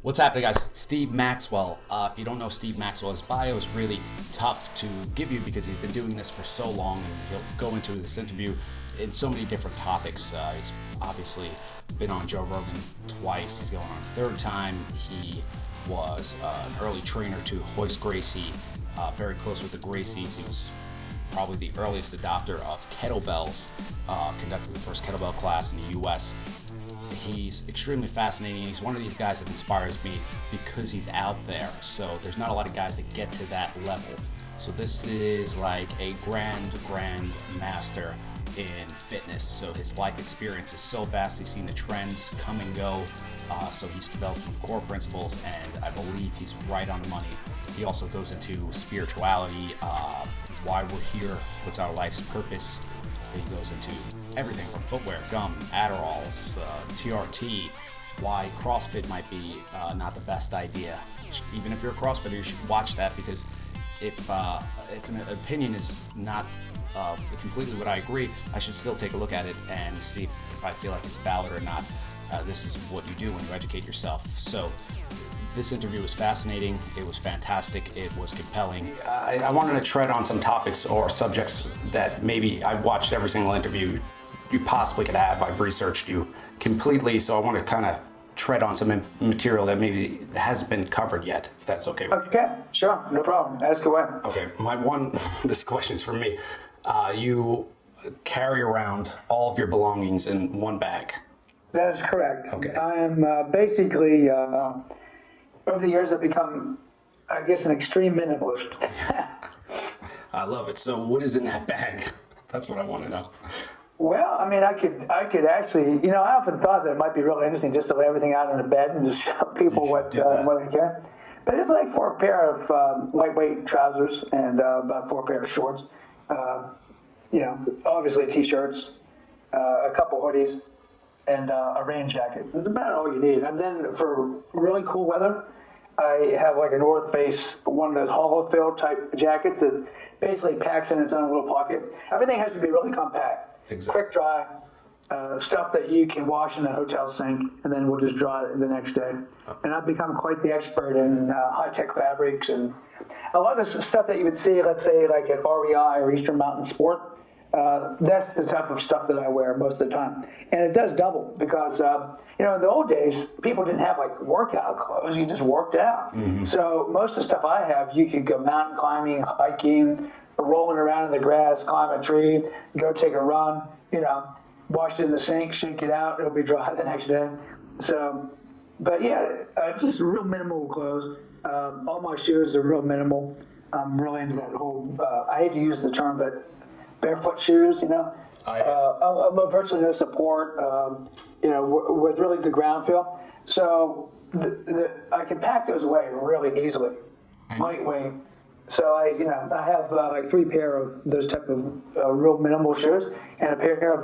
What's happening, guys? Steve Maxwell. If you don't know Steve Maxwell, his bio is really tough to give you because he's been doing this for so long, and he'll go into this interview in so many different topics. He's obviously been on Joe Rogan twice. He's going on a third time. He was an early trainer to Royce Gracie, very close with the Gracies. He was probably the earliest adopter of kettlebells, conducted the first kettlebell class in the U.S. He's extremely fascinating. He's one of these guys that inspires me because he's out there. So there's not a lot of guys that get to that level. So this is like a grand master in fitness. So his life experience is so vast. He's seen the trends come and go. So he's developed some core principles, and I believe he's right on the money. He also goes into spirituality, why we're here, what's our life's purpose. He goes into everything from footwear, gum, Adderalls, TRT, why CrossFit might be not the best idea. Even if you're a CrossFitter, you should watch that, because if an opinion is not completely what I agree, I should still take a look at it and see if I feel like it's valid or not. This is what you do when you educate yourself. So this interview was fascinating. It was fantastic. It was compelling. I wanted to tread on some topics or subjects that maybe I've watched every single interview you possibly could have. I've researched you completely, so I want to kind of tread on some material that maybe hasn't been covered yet, if that's okay with you. Okay, sure, no problem. Ask away. Okay, this question is for me. You carry around all of your belongings in one bag. That is correct. Okay. I am basically, over the years, I've become, I guess, an extreme minimalist. I love it. So what is in that bag? That's what I want to know. Well, I mean, I could actually, I often thought that it might be really interesting just to lay everything out on the bed and just show people what I carry. But it's like 4 pair of lightweight trousers and about 4 pair of shorts. Obviously T-shirts, a couple hoodies, and a rain jacket. That's about all you need. And then for really cool weather, I have like a North Face, one of those hollow fill type jackets that basically packs in its own little pocket. Everything has to be really compact. Exactly. Quick dry, stuff that you can wash in a hotel sink, and then we'll just dry it the next day. And I've become quite the expert in high-tech fabrics, and a lot of the stuff that you would see, let's say, like at REI or Eastern Mountain Sport. That's the type of stuff that I wear most of the time. And it does double because, in the old days, people didn't have like workout clothes. You just worked out. Mm-hmm. So most of the stuff I have, you could go mountain climbing, hiking, rolling around in the grass, climb a tree, go take a run, wash it in the sink, shake it out. It'll be dry the next day. So, but yeah, just real minimal clothes. All my shoes are real minimal. I'm really into that whole, I hate to use the term, but barefoot shoes, I'm virtually no support, with really good ground feel. So I can pack those away really easily, lightweight. So I have like 3 pair of those type of real minimal shoes and a pair of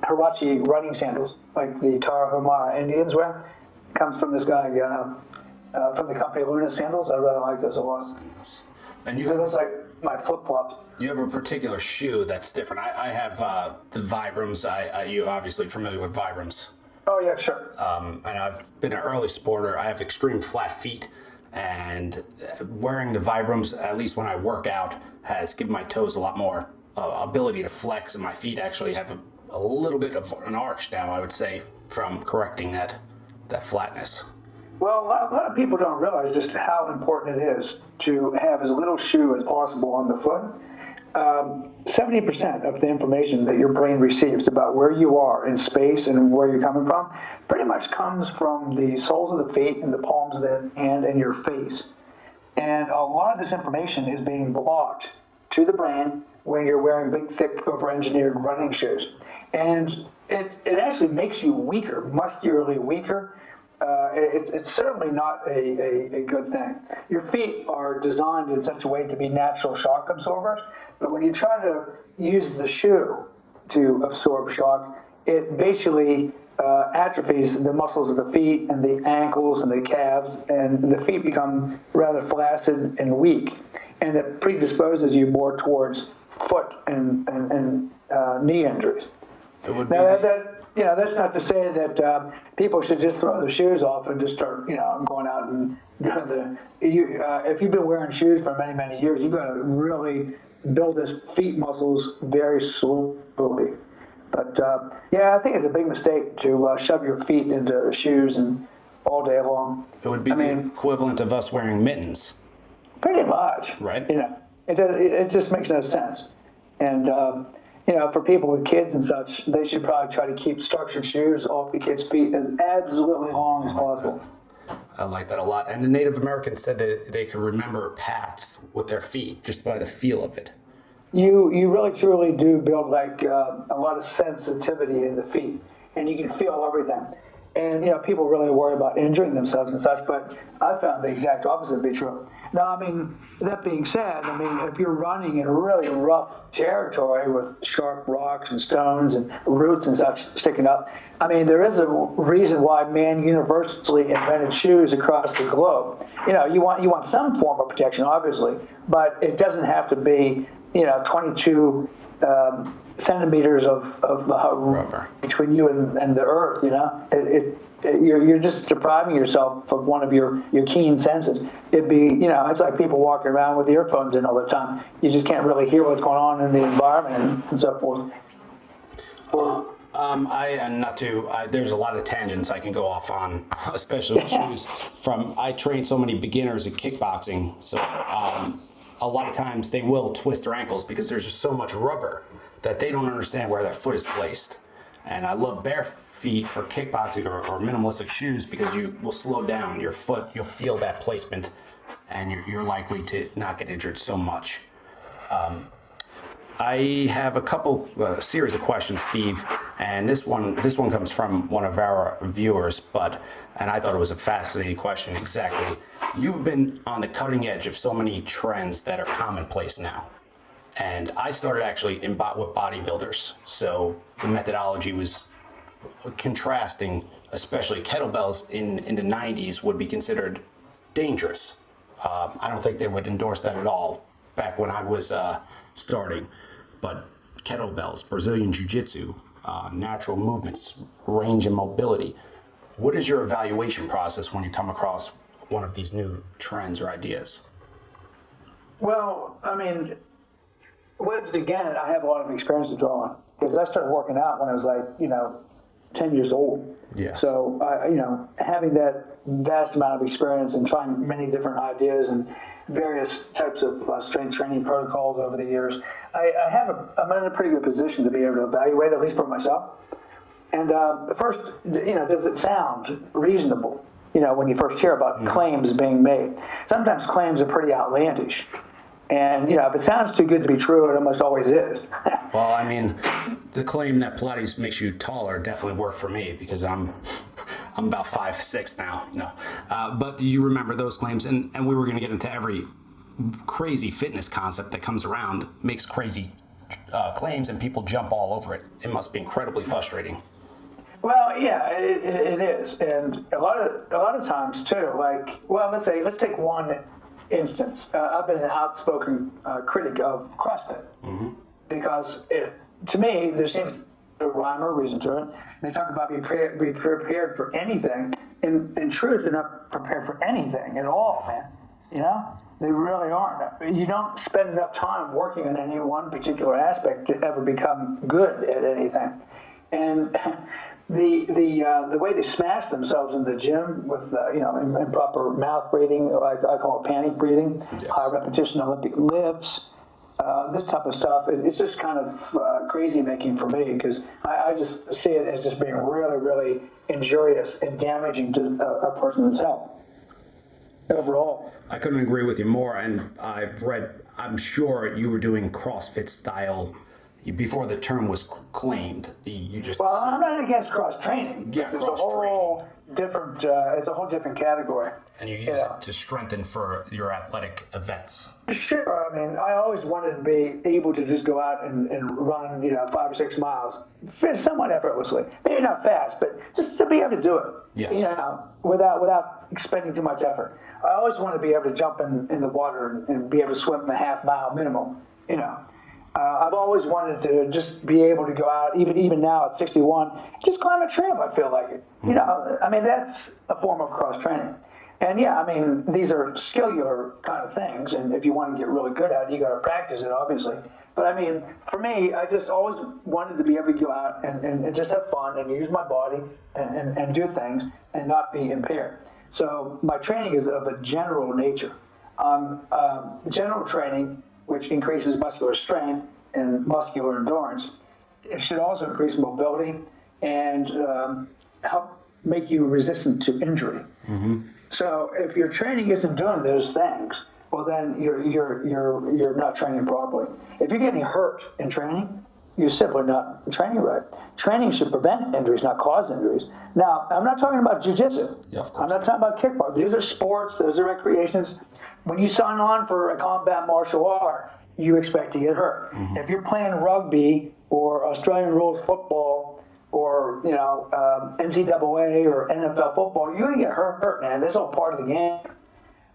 Huarache running sandals, like the Tarahumara Indians wear. Comes from this guy from the company Luna Sandals. I really like those a lot. And it looks like my flip-flops. You have a particular shoe that's different. I have the Vibrams. You're obviously familiar with Vibrams. Oh, yeah, sure. And I've been an early sporter. I have extreme flat feet. And wearing the Vibrams, at least when I work out, has given my toes a lot more ability to flex. And my feet actually have a little bit of an arch now, I would say, from correcting that flatness. Well, a lot of people don't realize just how important it is to have as little shoe as possible on the foot. 70% of the information that your brain receives about where you are in space and where you're coming from pretty much comes from the soles of the feet and the palms of the hand and your face. And a lot of this information is being blocked to the brain when you're wearing big, thick, over-engineered running shoes. And it actually makes you weaker, muscularly weaker. It's certainly not a good thing. Your feet are designed in such a way to be natural shock absorbers, but when you try to use the shoe to absorb shock, it basically atrophies the muscles of the feet and the ankles and the calves, and the feet become rather flaccid and weak, and it predisposes you more towards foot and knee injuries. It would now, be... that that's not to say that people should just throw their shoes off and just start, going out and doing if you've been wearing shoes for many, many years, you've got to really build his feet muscles very slowly. But I think it's a big mistake to shove your feet into shoes and all day long. It would be the equivalent of us wearing mittens. Pretty much. Right. It just makes no sense. And, for people with kids and such, they should probably try to keep structured shoes off the kids' feet as absolutely long as possible. I like that a lot. And the Native Americans said that they could remember paths with their feet just by the feel of it. You really truly do build like a lot of sensitivity in the feet, and you can feel everything. And people really worry about injuring themselves and such, but I found the exact opposite to be true. Now, that being said, if you're running in really rough territory with sharp rocks and stones and roots and such sticking up, there is a reason why man universally invented shoes across the globe. You want some form of protection, obviously, but it doesn't have to be 22 centimeters of rubber between you and the earth. You're just depriving yourself of one of your keen senses. It'd be it's like people walking around with earphones in all the time. You just can't really hear what's going on in the environment and so forth. There's a lot of tangents I can go off on, especially with shoes. I train so many beginners in kickboxing, so a lot of times they will twist their ankles because there's just so much rubber that they don't understand where their foot is placed. And I love bare feet for kickboxing or minimalistic shoes because you will slow down your foot. You'll feel that placement, and you're likely to not get injured so much. I have a series of questions, Steve, and this one comes from one of our viewers, and I thought it was a fascinating question. Exactly. You've been on the cutting edge of so many trends that are commonplace now. And I started actually with bodybuilders. So the methodology was contrasting, especially kettlebells in the 90s would be considered dangerous. I don't think they would endorse that at all back when I was starting. But kettlebells, Brazilian Jiu-Jitsu, natural movements, range and mobility. What is your evaluation process when you come across one of these new trends or ideas? Well, once again, I have a lot of experience to draw on because I started working out when I was 10 years old. Yes. So, having that vast amount of experience and trying many different ideas and various types of strength training protocols over the years, I'm in a pretty good position to be able to evaluate, at least for myself. And first, does it sound reasonable? When you first hear about claims being made. Sometimes claims are pretty outlandish. And, if it sounds too good to be true, it almost always is. Well, the claim that Pilates makes you taller definitely worked for me because I'm about 5'6" now. No. But you remember those claims, and we were going to get into every crazy fitness concept that comes around, makes crazy claims, and people jump all over it. It must be incredibly frustrating. Well, yeah, it is. And a lot of times, too, let's take one instance. I've been an outspoken critic of CrossFit because to me, there seems a rhyme or reason to it. They talk about being prepared for anything. In truth, they're not prepared for anything at all, man. They really aren't. You don't spend enough time working on any one particular aspect to ever become good at anything. And the way they smash themselves in the gym with improper mouth breathing, I call it panic breathing, yes. High repetition Olympic lifts, this type of stuff, it's just kind of crazy making for me because I just see it as just being really, really injurious and damaging to a person's health overall. I couldn't agree with you more, and I'm sure you were doing CrossFit style before the term was claimed. Well, I'm not against cross training. Yeah, it's a whole different category. And you use it to strengthen for your athletic events. Sure. I always wanted to be able to just go out and run, 5 or 6 miles, somewhat effortlessly. Maybe not fast, but just to be able to do it. Yes. Without expending too much effort. I always wanted to be able to jump in the water and be able to swim a half mile minimum. I've always wanted to just be able to go out, even now at 61, just climb a tramp. I feel like it. You know, I mean, that's a form of cross training. And yeah, I mean, these are skillular kind of things, and if you want to get really good at it, you got to practice it, obviously. But I mean, for me, I just always wanted to be able to go out and just have fun and use my body and do things and not be impaired. So my training is of a general nature. General training, which increases muscular strength and muscular endurance, it should also increase mobility and help make you resistant to injury. Mm-hmm. So if your training isn't doing those things, well, then you're not training properly. If you're getting hurt in training, you're simply not training right. Training should prevent injuries, not cause injuries. Now, I'm not talking about jiu-jitsu. Yeah, of course. I'm not talking about kickboxing. These are sports. Those are recreations. When you sign on for a combat martial art, you expect to get hurt. Mm-hmm. If you're playing rugby or Australian rules football or NCAA or NFL football, you're going to get hurt, man. That's all part of the game.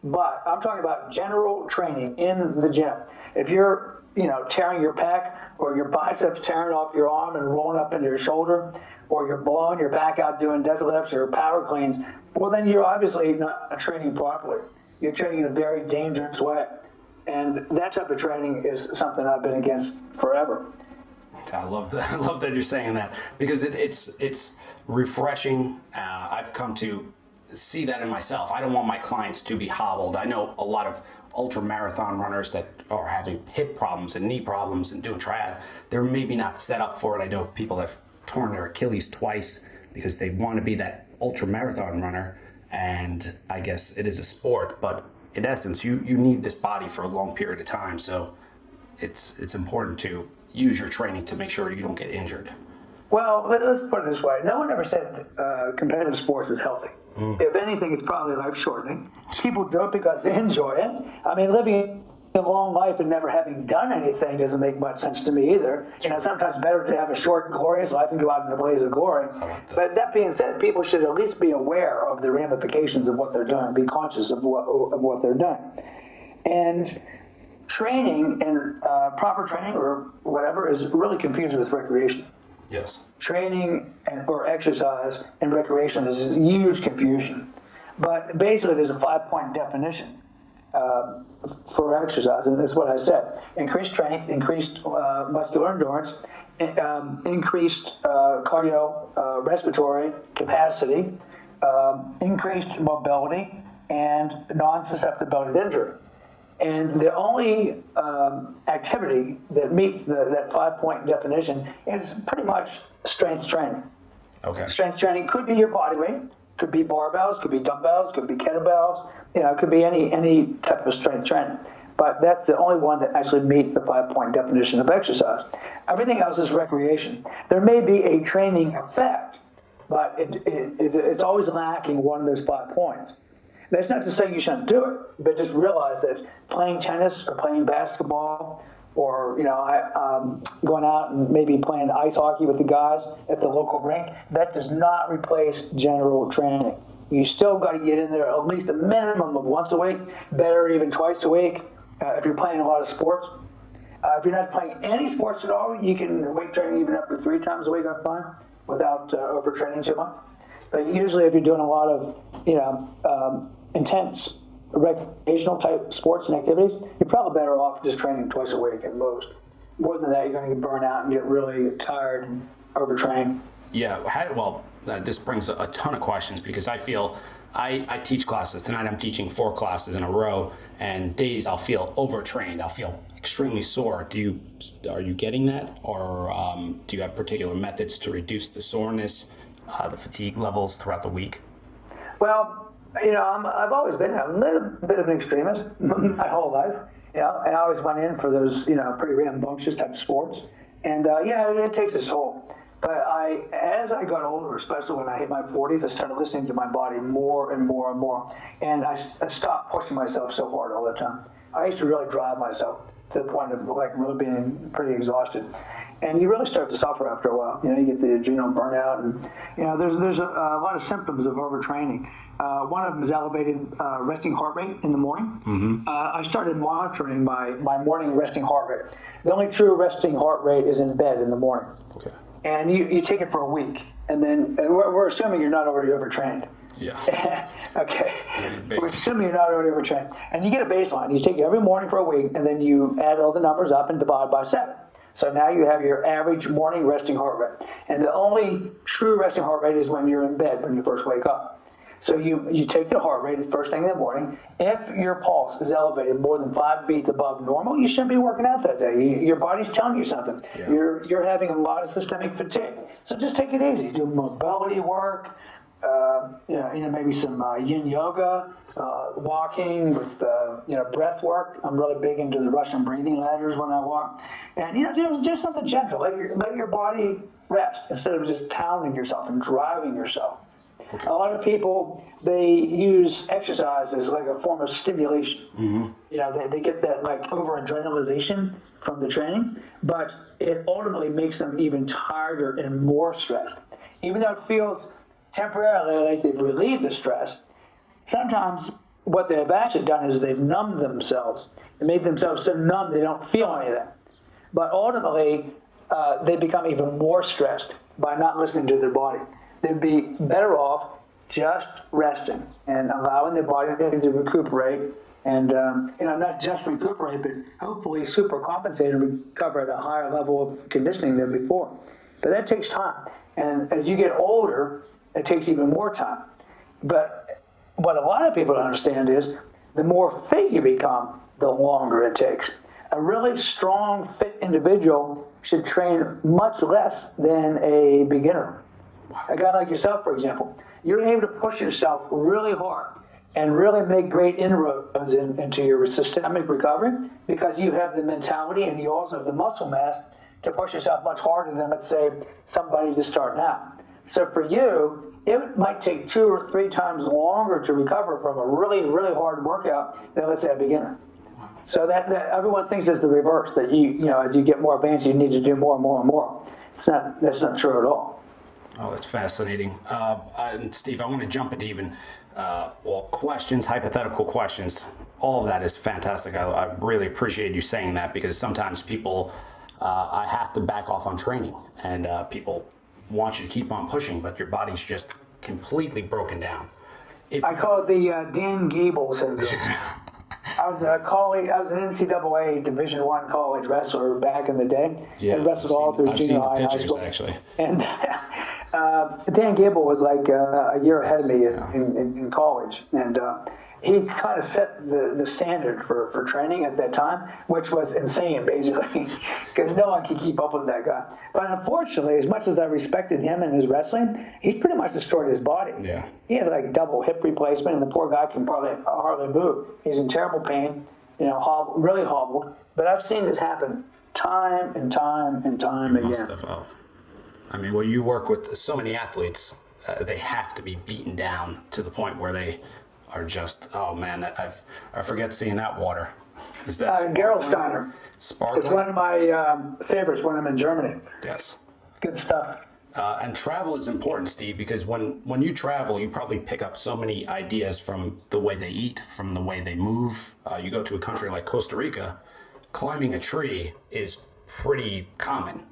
But I'm talking about general training in the gym. If you're, tearing your pec or your biceps tearing off your arm and rolling up into your shoulder, or you're blowing your back out doing deadlifts or power cleans, well, then you're obviously not training properly. You're training in a very dangerous way. And that type of training is something I've been against forever. I love that. I love that you're saying that, because it's refreshing. I've come to see that in myself. I don't want my clients to be hobbled. I know a lot of ultra marathon runners that are having hip problems and knee problems and doing triathlon. They're maybe not set up for it. I know people have torn their Achilles twice because they want to be that ultra marathon runner. And I guess it is a sport, but in essence, you need this body for a long period of time. So it's important to use your training to make sure you don't get injured. Well, let's put it this way. No one ever said competitive sports is healthy. If anything, it's probably life-shortening. People do it because they enjoy it. I mean, living a long life and never having done anything doesn't make much sense to me either. Sometimes better to have a short, glorious life and go out in a blaze of glory. But that being said, people should at least be aware of the ramifications of what they're doing, be conscious of what they're doing. And training and proper training or whatever is really confused with recreation. Yes. Training or exercise and recreation is a huge confusion. But basically, there's a 5-point definition for exercise, and that's what I said. Increased strength, increased muscular endurance, increased cardiorespiratory capacity, increased mobility, and non-susceptibility to injury. And the only activity that meets that 5-point definition is pretty much strength training. Okay. Strength training could be your body weight, could be barbells, could be dumbbells, could be kettlebells. It could be any type of strength training. But that's the only one that actually meets the 5-point definition of exercise. Everything else is recreation. There may be a training effect, but it's always lacking one of those 5 points. That's not to say you shouldn't do it, but just realize that playing tennis or playing basketball or, going out and maybe playing ice hockey with the guys at the local rink, that does not replace general training. You still got to get in there at least a minimum of once a week, better even twice a week if you're playing a lot of sports. If you're not playing any sports at all, you can weight training even up to 3 times a week, I find, without overtraining too much. But usually if you're doing a lot of, intense recreational type sports and activities, you're probably better off just training twice a week at most. More than that, you're going to get burned out and get really tired and overtrained. Yeah, this brings a ton of questions, because I feel I teach classes. Tonight I'm teaching 4 classes in a row, and days I'll feel overtrained. I'll feel extremely sore. Are you getting that? Or do you have particular methods to reduce the soreness, the fatigue levels throughout the week? Well, I've always been a little bit of an extremist my whole life. And I always went in for those, pretty rambunctious type of sports. And it takes its toll. But as I got older, especially when I hit my 40s, I started listening to my body more and more and more. And I stopped pushing myself so hard all the time. I used to really drive myself to the point of really being pretty exhausted. and you really start to suffer after a while. You get the adrenal burnout, and there's a lot of symptoms of overtraining. One of them is elevated resting heart rate in the morning. Mm-hmm. I started monitoring my morning resting heart rate. The only true resting heart rate is in bed in the morning. Okay. And you take it for a week, and then we're assuming you're not already overtrained. Yeah. Okay. We're assuming you're not already overtrained. And you get a baseline. You take it every morning for a week, and then you add all the numbers up and divide by 7. So now you have your average morning resting heart rate. And the only true resting heart rate is when you're in bed, when you first wake up. So you take the heart rate the first thing in the morning. If your pulse is elevated more than 5 beats above normal, you shouldn't be working out that day. Your body's telling you something. Yeah. You're having a lot of systemic fatigue. So just take it easy. Do mobility work. Maybe some yin yoga, walking with breath work. I'm really big into the Russian breathing ladders when I walk, and just something gentle. Let your body rest instead of just pounding yourself and driving yourself. Okay. A lot of people, they use exercise as like a form of stimulation. Mm-hmm. They get that like over adrenalization from the training, but it ultimately makes them even tireder and more stressed. Even though it feels temporarily like they've relieved the stress, sometimes what they've actually done is they've numbed themselves and made themselves so numb they don't feel anything. But ultimately, they become even more stressed by not listening to their body. They'd be better off just resting and allowing their body to recuperate and, not just recuperate, but hopefully super compensate and recover at a higher level of conditioning than before. But that takes time. And as you get older, it takes even more time. But what a lot of people don't understand is the more fit you become, the longer it takes. A really strong, fit individual should train much less than a beginner. A guy like yourself, for example, you're able to push yourself really hard and really make great inroads into your systemic recovery because you have the mentality and you also have the muscle mass to push yourself much harder than, let's say, somebody just starting out. So for you, it might take 2 or 3 times longer to recover from a really, really hard workout than, let's say, a beginner. So that everyone thinks it's the reverse, that as you get more advanced, you need to do more and more and more. That's not true at all. Oh, that's fascinating. And Steve, I want to jump into even questions, hypothetical questions. All of that is fantastic. I really appreciate you saying that because sometimes people, I have to back off on training, and people want you to keep on pushing, but your body's just completely broken down. I call it the Dan Gable syndrome. I was an NCAA Division I college wrestler back in the day. Yeah, I wrestled all through junior high, high school. Actually. And Dan Gable was like a year ahead of me in college, and he kind of set the standard for training at that time, which was insane, basically, because no one could keep up with that guy. But unfortunately, as much as I respected him and his wrestling, he's pretty much destroyed his body. Yeah. He had like double hip replacement, and the poor guy can probably hardly move. He's in terrible pain, really hobbled. But I've seen this happen time and time and time again. I mean, you work with so many athletes, they have to be beaten down to the point where they are just, oh man, I forget seeing that water. Is that Gerolsteiner? Sparkling? It's one of my favorites when I'm in Germany. Yes. Good stuff. And travel is important, Steve, because when you travel, you probably pick up so many ideas from the way they eat, from the way they move. You go to a country like Costa Rica, climbing a tree is pretty common.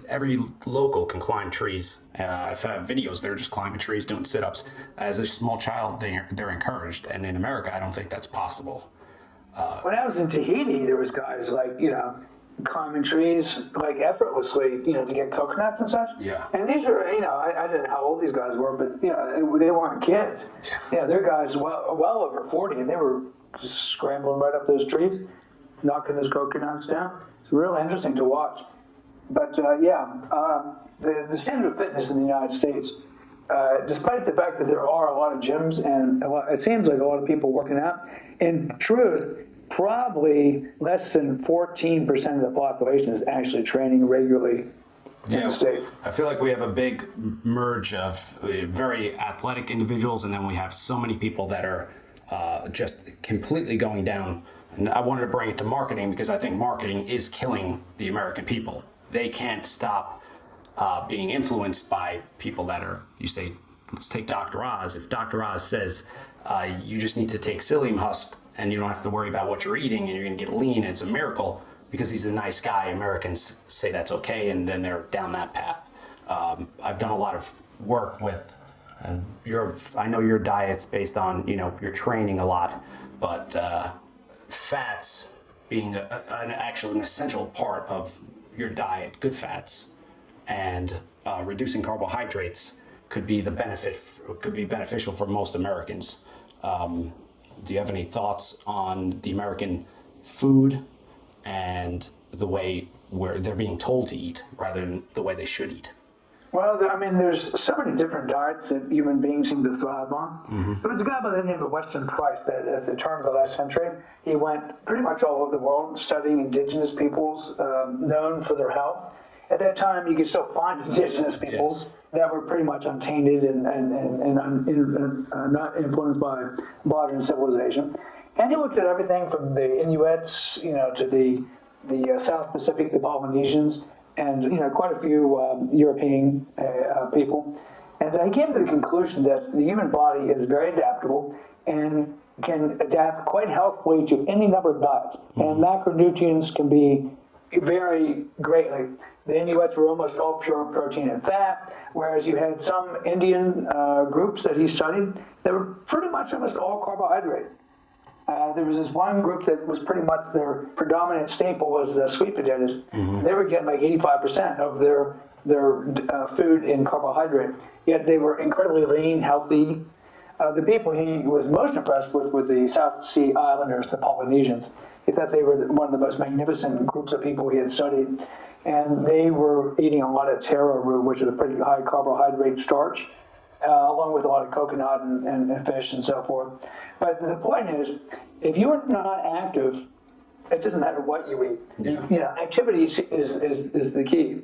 Every local can climb trees. I've had videos, they're just climbing trees, doing sit-ups. As a small child, they're encouraged. And in America, I don't think that's possible. When I was in Tahiti, there was guys like, climbing trees like effortlessly, to get coconuts and such. Yeah. And these are, I didn't know how old these guys were, but, they weren't kids. Yeah, they're guys well over 40, and they were just scrambling right up those trees, knocking those coconuts down. It's really interesting to watch. But, the standard of fitness in the United States, despite the fact that there are a lot of gyms and it seems like a lot of people working out, in truth, probably less than 14% of the population is actually training regularly in the state. I feel like we have a big merge of very athletic individuals, and then we have so many people that are just completely going down. And I wanted to bring it to marketing because I think marketing is killing the American people. they can't stop being influenced by people that are, you say, let's take Dr. Oz. If Dr. Oz says you just need to take psyllium husk and you don't have to worry about what you're eating and you're going to get lean, it's a miracle because he's a nice guy. Americans say that's okay, and then they're down that path. I've done a lot of work with, and I know your diet's based on, you're training a lot, but fats being actually an essential part of your diet, good fats, and reducing carbohydrates could be beneficial for most Americans. Do you have any thoughts on the American food and the way where they're being told to eat rather than the way they should eat? Well, I mean, there's so many different diets that human beings seem to thrive on. Mm-hmm. There was a guy by the name of Weston Price that, at the turn of the last century, he went pretty much all over the world studying indigenous peoples known for their health. At that time, you could still find indigenous peoples that were pretty much untainted and not influenced by modern civilization. And he looked at everything from the Inuits, to the South Pacific, the Polynesians, and quite a few European people. And I came to the conclusion that the human body is very adaptable and can adapt quite healthfully to any number of diets. Mm-hmm. And macronutrients can be vary greatly. The Inuits were almost all pure protein and fat, whereas you had some Indian groups that he studied that were pretty much almost all carbohydrate. There was this one group that was pretty much their predominant staple was sweet potatoes. Mm-hmm. They were getting like 85% of their food in carbohydrate, yet they were incredibly lean, healthy. The people he was most impressed with were the South Sea Islanders, the Polynesians. He thought they were one of the most magnificent groups of people he had studied. And they were eating a lot of taro root, which is a pretty high carbohydrate starch, along with a lot of coconut and fish and so forth. But the point is, if you are not active, it doesn't matter what you eat. Yeah. Activity is the key.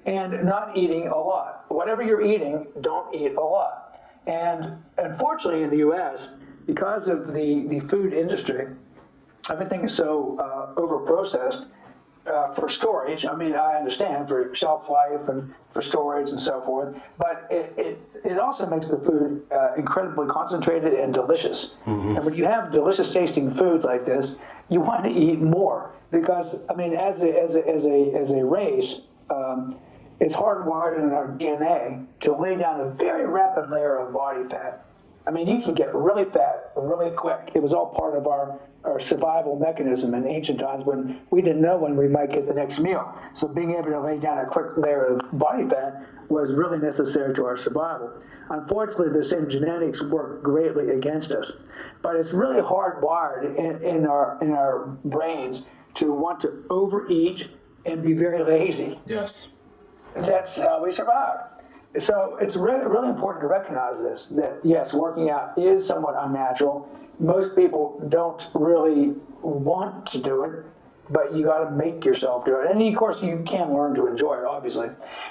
And not eating a lot. Whatever you're eating, don't eat a lot. And unfortunately in the U.S., because of the food industry, everything is so over-processed for storage. I mean, I understand for shelf life and for storage and so forth, but it also makes the food incredibly concentrated and delicious. Mm-hmm. And when you have delicious tasting foods like this, you want to eat more because, I mean, as a race, it's hardwired in our DNA to lay down a very rapid layer of body fat. I mean, you can get really fat really quick. It was all part of our survival mechanism in ancient times when we didn't know when we might get the next meal. So being able to lay down a quick layer of body fat was really necessary to our survival. Unfortunately, the same genetics work greatly against us. But it's really hardwired in our brains to want to overeat and be very lazy. Yes. That's how we survive. So it's really, really important to recognize this, that yes, working out is somewhat unnatural. Most people don't really want to do it, but you got to make yourself do it. And of course, you can learn to enjoy it, obviously.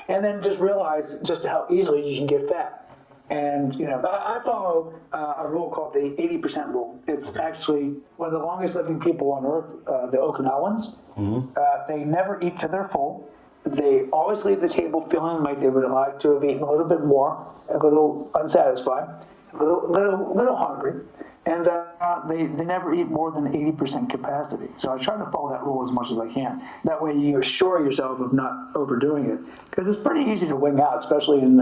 And then just realize just how easily you can get fat. And, I follow a rule called the 80% rule. It's actually one of the longest living people on earth, the Okinawans. Mm-hmm. They never eat till they're full. They always leave the table feeling like they would like to have eaten a little bit more, a little unsatisfied, a little hungry, and they never eat more than 80% capacity. So I try to follow that rule as much as I can. That way you assure yourself of not overdoing it, because it's pretty easy to wing out, especially in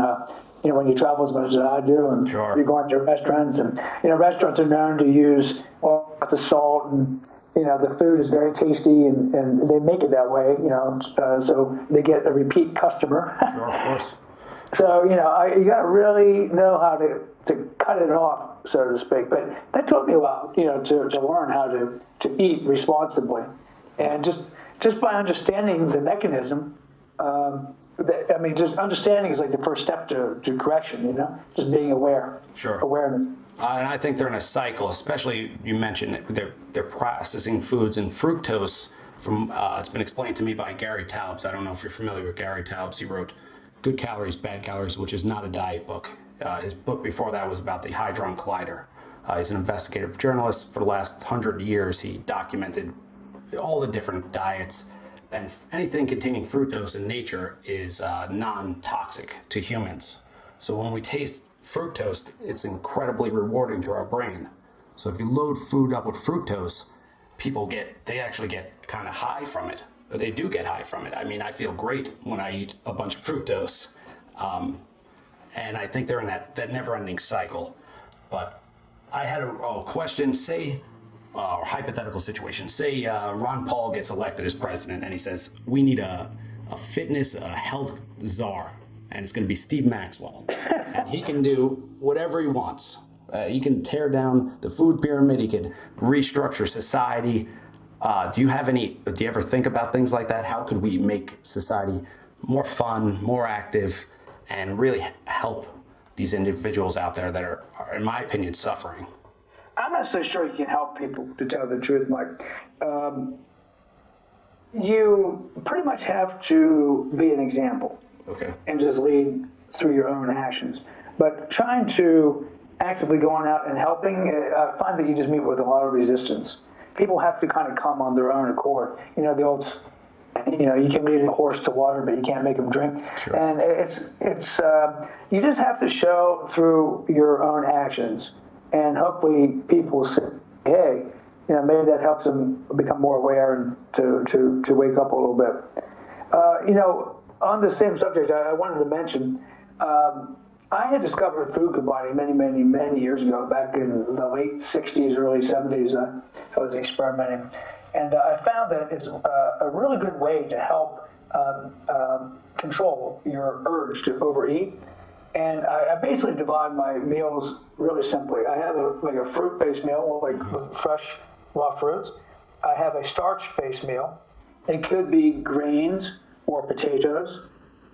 when you travel as much as I do, and sure. You go into restaurants, and restaurants are known to use lots of salt and. The food is very tasty, and they make it that way, so they get a repeat customer. Sure, of course. So, you got to really know how to cut it off, so to speak. But that took me a while, to learn how to eat responsibly. And just by understanding the mechanism, just understanding is like the first step to correction, just being aware. Sure. Awareness. And I think they're in a cycle, especially you mentioned that they're processing foods, and fructose from it's been explained to me by Gary Taubes. I don't know if you're familiar with Gary Taubes. He wrote Good Calories, Bad Calories, which is not a diet book. His book before that was about the Hadron Collider. He's an investigative journalist. For the last 100 years, he documented all the different diets and anything containing fructose in nature is non-toxic to humans. So when we taste fructose, it's incredibly rewarding to our brain. So if you load food up with fructose, they actually get kind of high from it. Or they do get high from it. I mean, I feel great when I eat a bunch of fructose. And I think they're in that never-ending cycle. But I had a question, say, hypothetical situation. Say Ron Paul gets elected as president and he says, we need a health czar, and it's going to be Steve Maxwell. And he can do whatever he wants. He can tear down the food pyramid. He can restructure society. Do you ever think about things like that? How could we make society more fun, more active, and really help these individuals out there that are, in my opinion, suffering? I'm not so sure you can help people, to tell the truth, Mike. You pretty much have to be an example. Okay. And just lead through your own actions. But trying to actively going out and helping, I find that you just meet with a lot of resistance. People have to kind of come on their own accord. You know, the old, you can lead a horse to water, but you can't make him drink. Sure. And it's you just have to show through your own actions. And hopefully people say, hey, maybe that helps them become more aware and to wake up a little bit. On the same subject, I wanted to mention, I had discovered food combining many years ago, back in the late 60s, early 70s. I was experimenting. And I found that it's a really good way to help control your urge to overeat. And I basically divide my meals really simply. I have a fruit-based meal, with fresh raw fruits. I have a starch-based meal. It could be grains or potatoes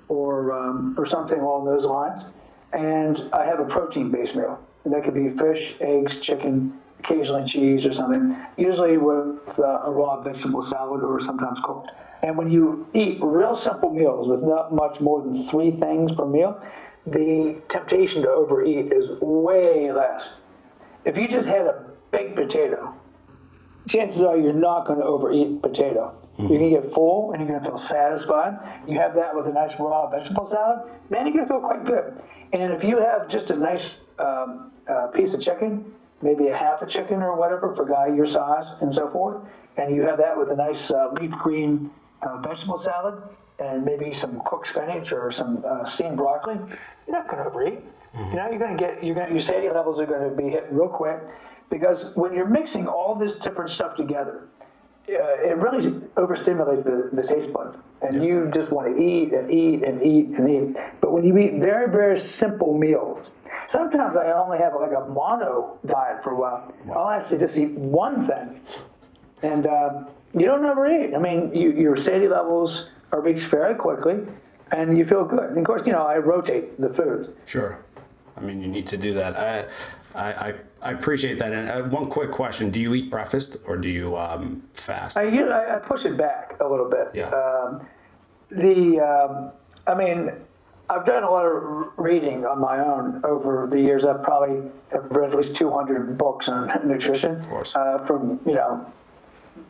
or something along those lines. And I have a protein-based meal. And that could be fish, eggs, chicken, occasionally cheese or something, usually with a raw vegetable salad or sometimes cooked. And when you eat real simple meals with not much more than 3 things per meal, the temptation to overeat is way less. If you just had a baked potato, chances are you're not going to overeat potato. Mm-hmm. You're going to get full and you're going to feel satisfied. You have that with a nice raw vegetable salad, man, you're going to feel quite good. And if you have just a nice piece of chicken, maybe a half a chicken or whatever for a guy your size and so forth, and you have that with a nice leaf green vegetable salad and maybe some cooked spinach or some steamed broccoli, you're not going to overeat. Mm-hmm. You're going to get your satiety levels are going to be hit real quick, because when you're mixing all this different stuff together, it really overstimulates the taste buds, and you just want to eat and eat and eat and eat. But when you eat very, very simple meals, sometimes I only have a mono diet for a while. Wow. I'll actually just eat one thing, and you don't overeat. I mean, your satiety levels are reached very quickly, and you feel good. And of course, I rotate the foods. Sure. I mean, you need to do that. I appreciate that. And one quick question: do you eat breakfast or do you fast? I push it back a little bit. Yeah. I've done a lot of reading on my own over the years. I've probably read at least 200 books on nutrition, of course. From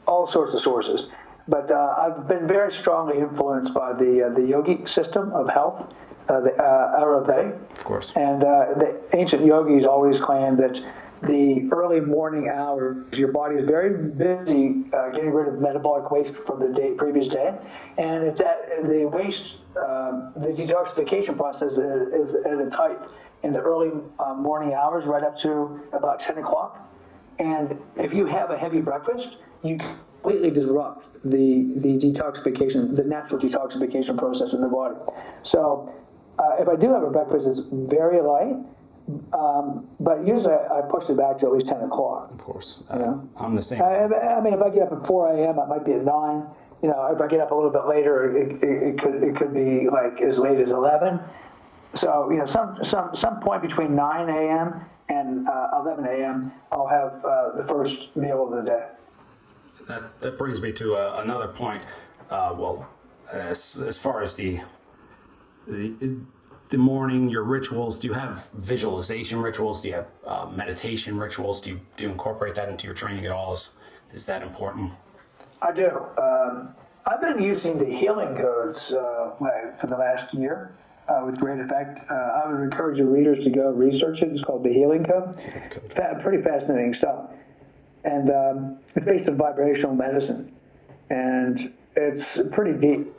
all sorts of sources. But I've been very strongly influenced by the yogic system of health, the Ayurveda. Of course. And the ancient yogis always claimed that the early morning hours, your body is very busy getting rid of metabolic waste from the previous day, and it's that the waste, the detoxification process is at its height in the early morning hours, right up to about 10 o'clock. And if you have a heavy breakfast, you completely disrupt the detoxification, the natural detoxification process in the body. So if I do have a breakfast, it's very light. But usually I push it back to at least 10 o'clock. Of course. I'm the same. If I get up at 4 a.m., I might be at 9. If I get up a little bit later, it could be as late as 11. So, some point between 9 a.m. and 11 a.m., I'll have the first meal of the day. That brings me to another point. As far as the morning, your rituals, do you have visualization rituals? Do you have meditation rituals? Do you incorporate that into your training at all? Is that important? I do. I've been using the healing codes for the last year with great effect. I would encourage your readers to go research it. It's called the Healing Code. Pretty fascinating stuff. And it's based on vibrational medicine. And it's pretty deep.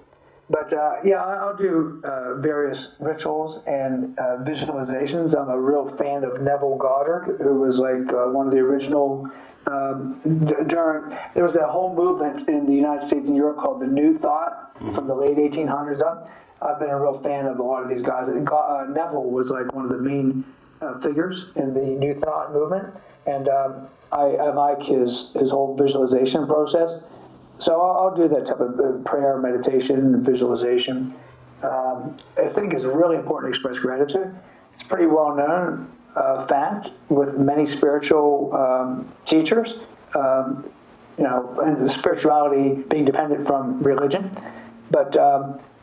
But I'll do various rituals and visualizations. I'm a real fan of Neville Goddard, who was like one of the original. There was a whole movement in the United States and Europe called the New Thought from the late 1800s up. I've been a real fan of a lot of these guys. Neville was like one of the main figures in the New Thought movement, and I like his whole visualization process. So I'll do that type of prayer, meditation, visualization. I think it's really important to express gratitude. It's pretty well known fact with many spiritual teachers, and spirituality being dependent from religion. But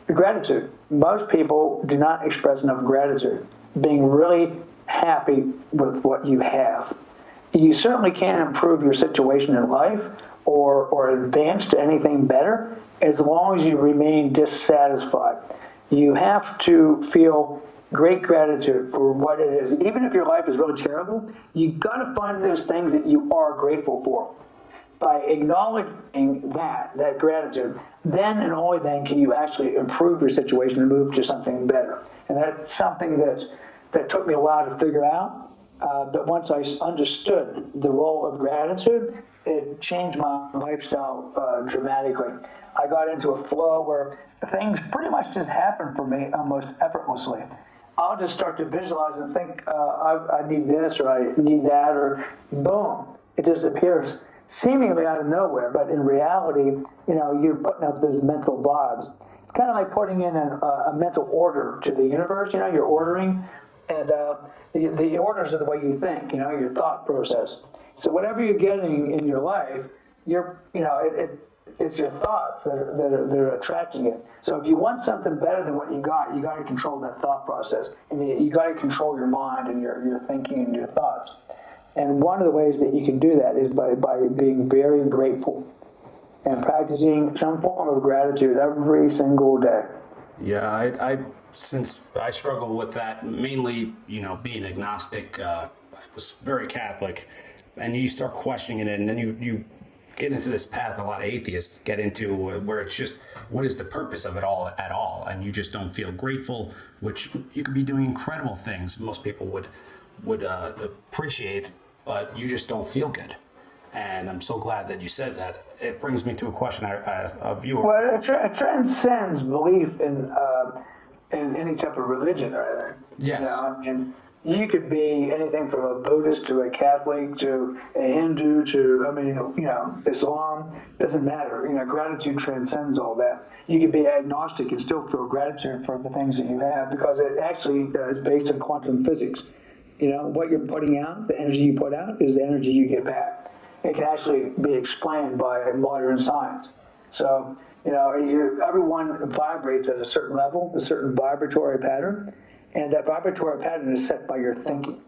gratitude, most people do not express enough gratitude, being really happy with what you have. You certainly can't improve your situation in life or advance to anything better as long as you remain dissatisfied. You have to feel great gratitude for what it is. Even if your life is really terrible, you got to find those things that you are grateful for. By acknowledging that gratitude, then and only then can you actually improve your situation and move to something better. And that's something that took me a while to figure out. But once I understood the role of gratitude, it changed my lifestyle dramatically. I got into a flow where things pretty much just happen for me almost effortlessly. I'll just start to visualize and think, I need this or I need that, or boom, it just appears seemingly out of nowhere. But in reality, you're putting out those mental vibes. It's kind of like putting in a mental order to the universe. You're ordering, and the orders are the way you think. Your thought process. So whatever you're getting in your life, it's your thoughts that are attracting it. So if you want something better than what you got to control that thought process, and you got to control your mind and your thinking and your thoughts. And one of the ways that you can do that is by being very grateful and practicing some form of gratitude every single day. Yeah, since I struggle with that, mainly, being agnostic, I was very Catholic, and you start questioning it, and then you get into this path a lot of atheists get into, where it's just, what is the purpose of it all at all? And you just don't feel grateful, which you could be doing incredible things most people would appreciate, but you just don't feel good. And I'm so glad that you said that. It brings me to a question a viewer. Well, it transcends belief in any type of religion or anything. Yes. And you could be anything from a Buddhist to a Catholic to a Hindu to, Islam. Doesn't matter. Gratitude transcends all that. You could be agnostic and still feel gratitude for the things that you have, because it actually is based on quantum physics. What you're putting out, the energy you put out, is the energy you get back. It can actually be explained by modern science. So, everyone vibrates at a certain level, a certain vibratory pattern, and that vibratory pattern is set by your thinking,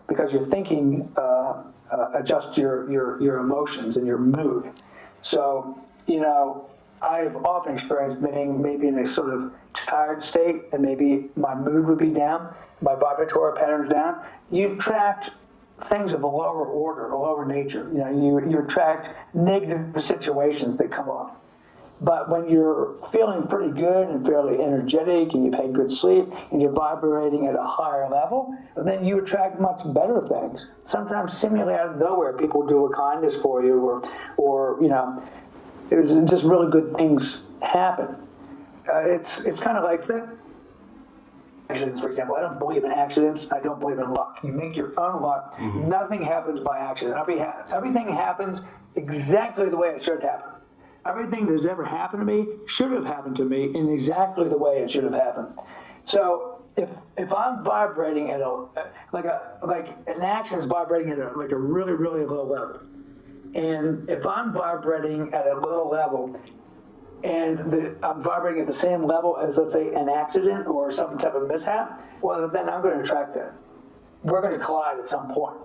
because your thinking adjusts your emotions and your mood. So, I've often experienced being maybe in a sort of tired state, and maybe my mood would be down, my vibratory pattern's down. You attract things of a lower order, a lower nature. You attract negative situations that come up. But when you're feeling pretty good and fairly energetic, and you've had good sleep, and you're vibrating at a higher level, then you attract much better things. Sometimes seemingly out of nowhere, people do a kindness for you, or there's just really good things happen. It's kind of like that. Accidents, for example. I don't believe in accidents. I don't believe in luck. You make your own luck. Mm-hmm. Nothing happens by accident. Everything happens exactly the way it should happen. Everything that's ever happened to me should have happened to me in exactly the way it should have happened. So if I'm vibrating at like an action is vibrating at a really, really low level, and if I'm vibrating at a low level, and I'm vibrating at the same level as, let's say, an accident or some type of mishap, well, then I'm going to attract that. We're going to collide at some point.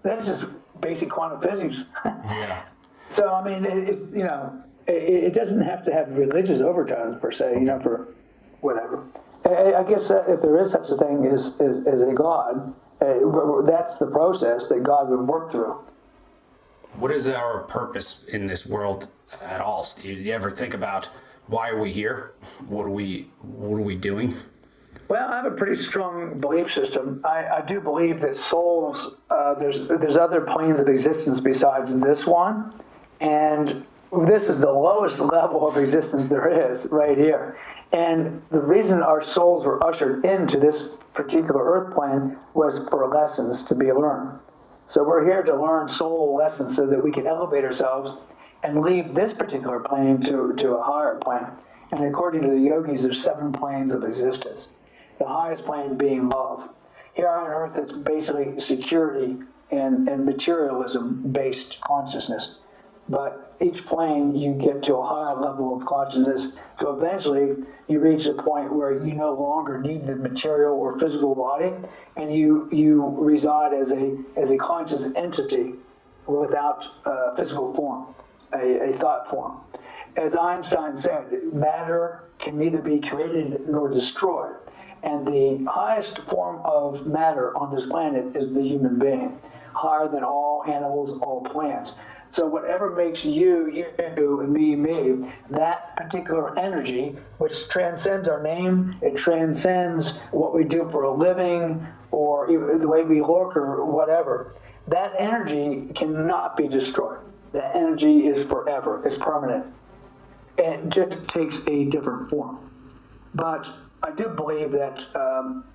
That's just basic quantum physics. Yeah. So, it doesn't have to have religious overtones per se, for whatever. I guess if there is such a thing as a God, that's the process that God would work through. What is our purpose in this world at all, Steve? Do you ever think about why are we here? What are we doing? Well, I have a pretty strong belief system. I do believe that souls, there's other planes of existence besides this one, and this is the lowest level of existence there is right here. And the reason our souls were ushered into this particular earth plane was for lessons to be learned. So we're here to learn soul lessons so that we can elevate ourselves and leave this particular plane to a higher plane. And according to the yogis, there's 7 planes of existence. The highest plane being love. Here on earth, it's basically security and materialism-based consciousness. But each plane, you get to a higher level of consciousness. So eventually, you reach a point where you no longer need the material or physical body, and you reside as a conscious entity without physical form, a thought form. As Einstein said, matter can neither be created nor destroyed. And the highest form of matter on this planet is the human being, higher than all animals, all plants. So whatever makes you, and me, that particular energy, which transcends our name, it transcends what we do for a living, or the way we look, or whatever, that energy cannot be destroyed. That energy is forever, it's permanent. And it just takes a different form. But I do believe that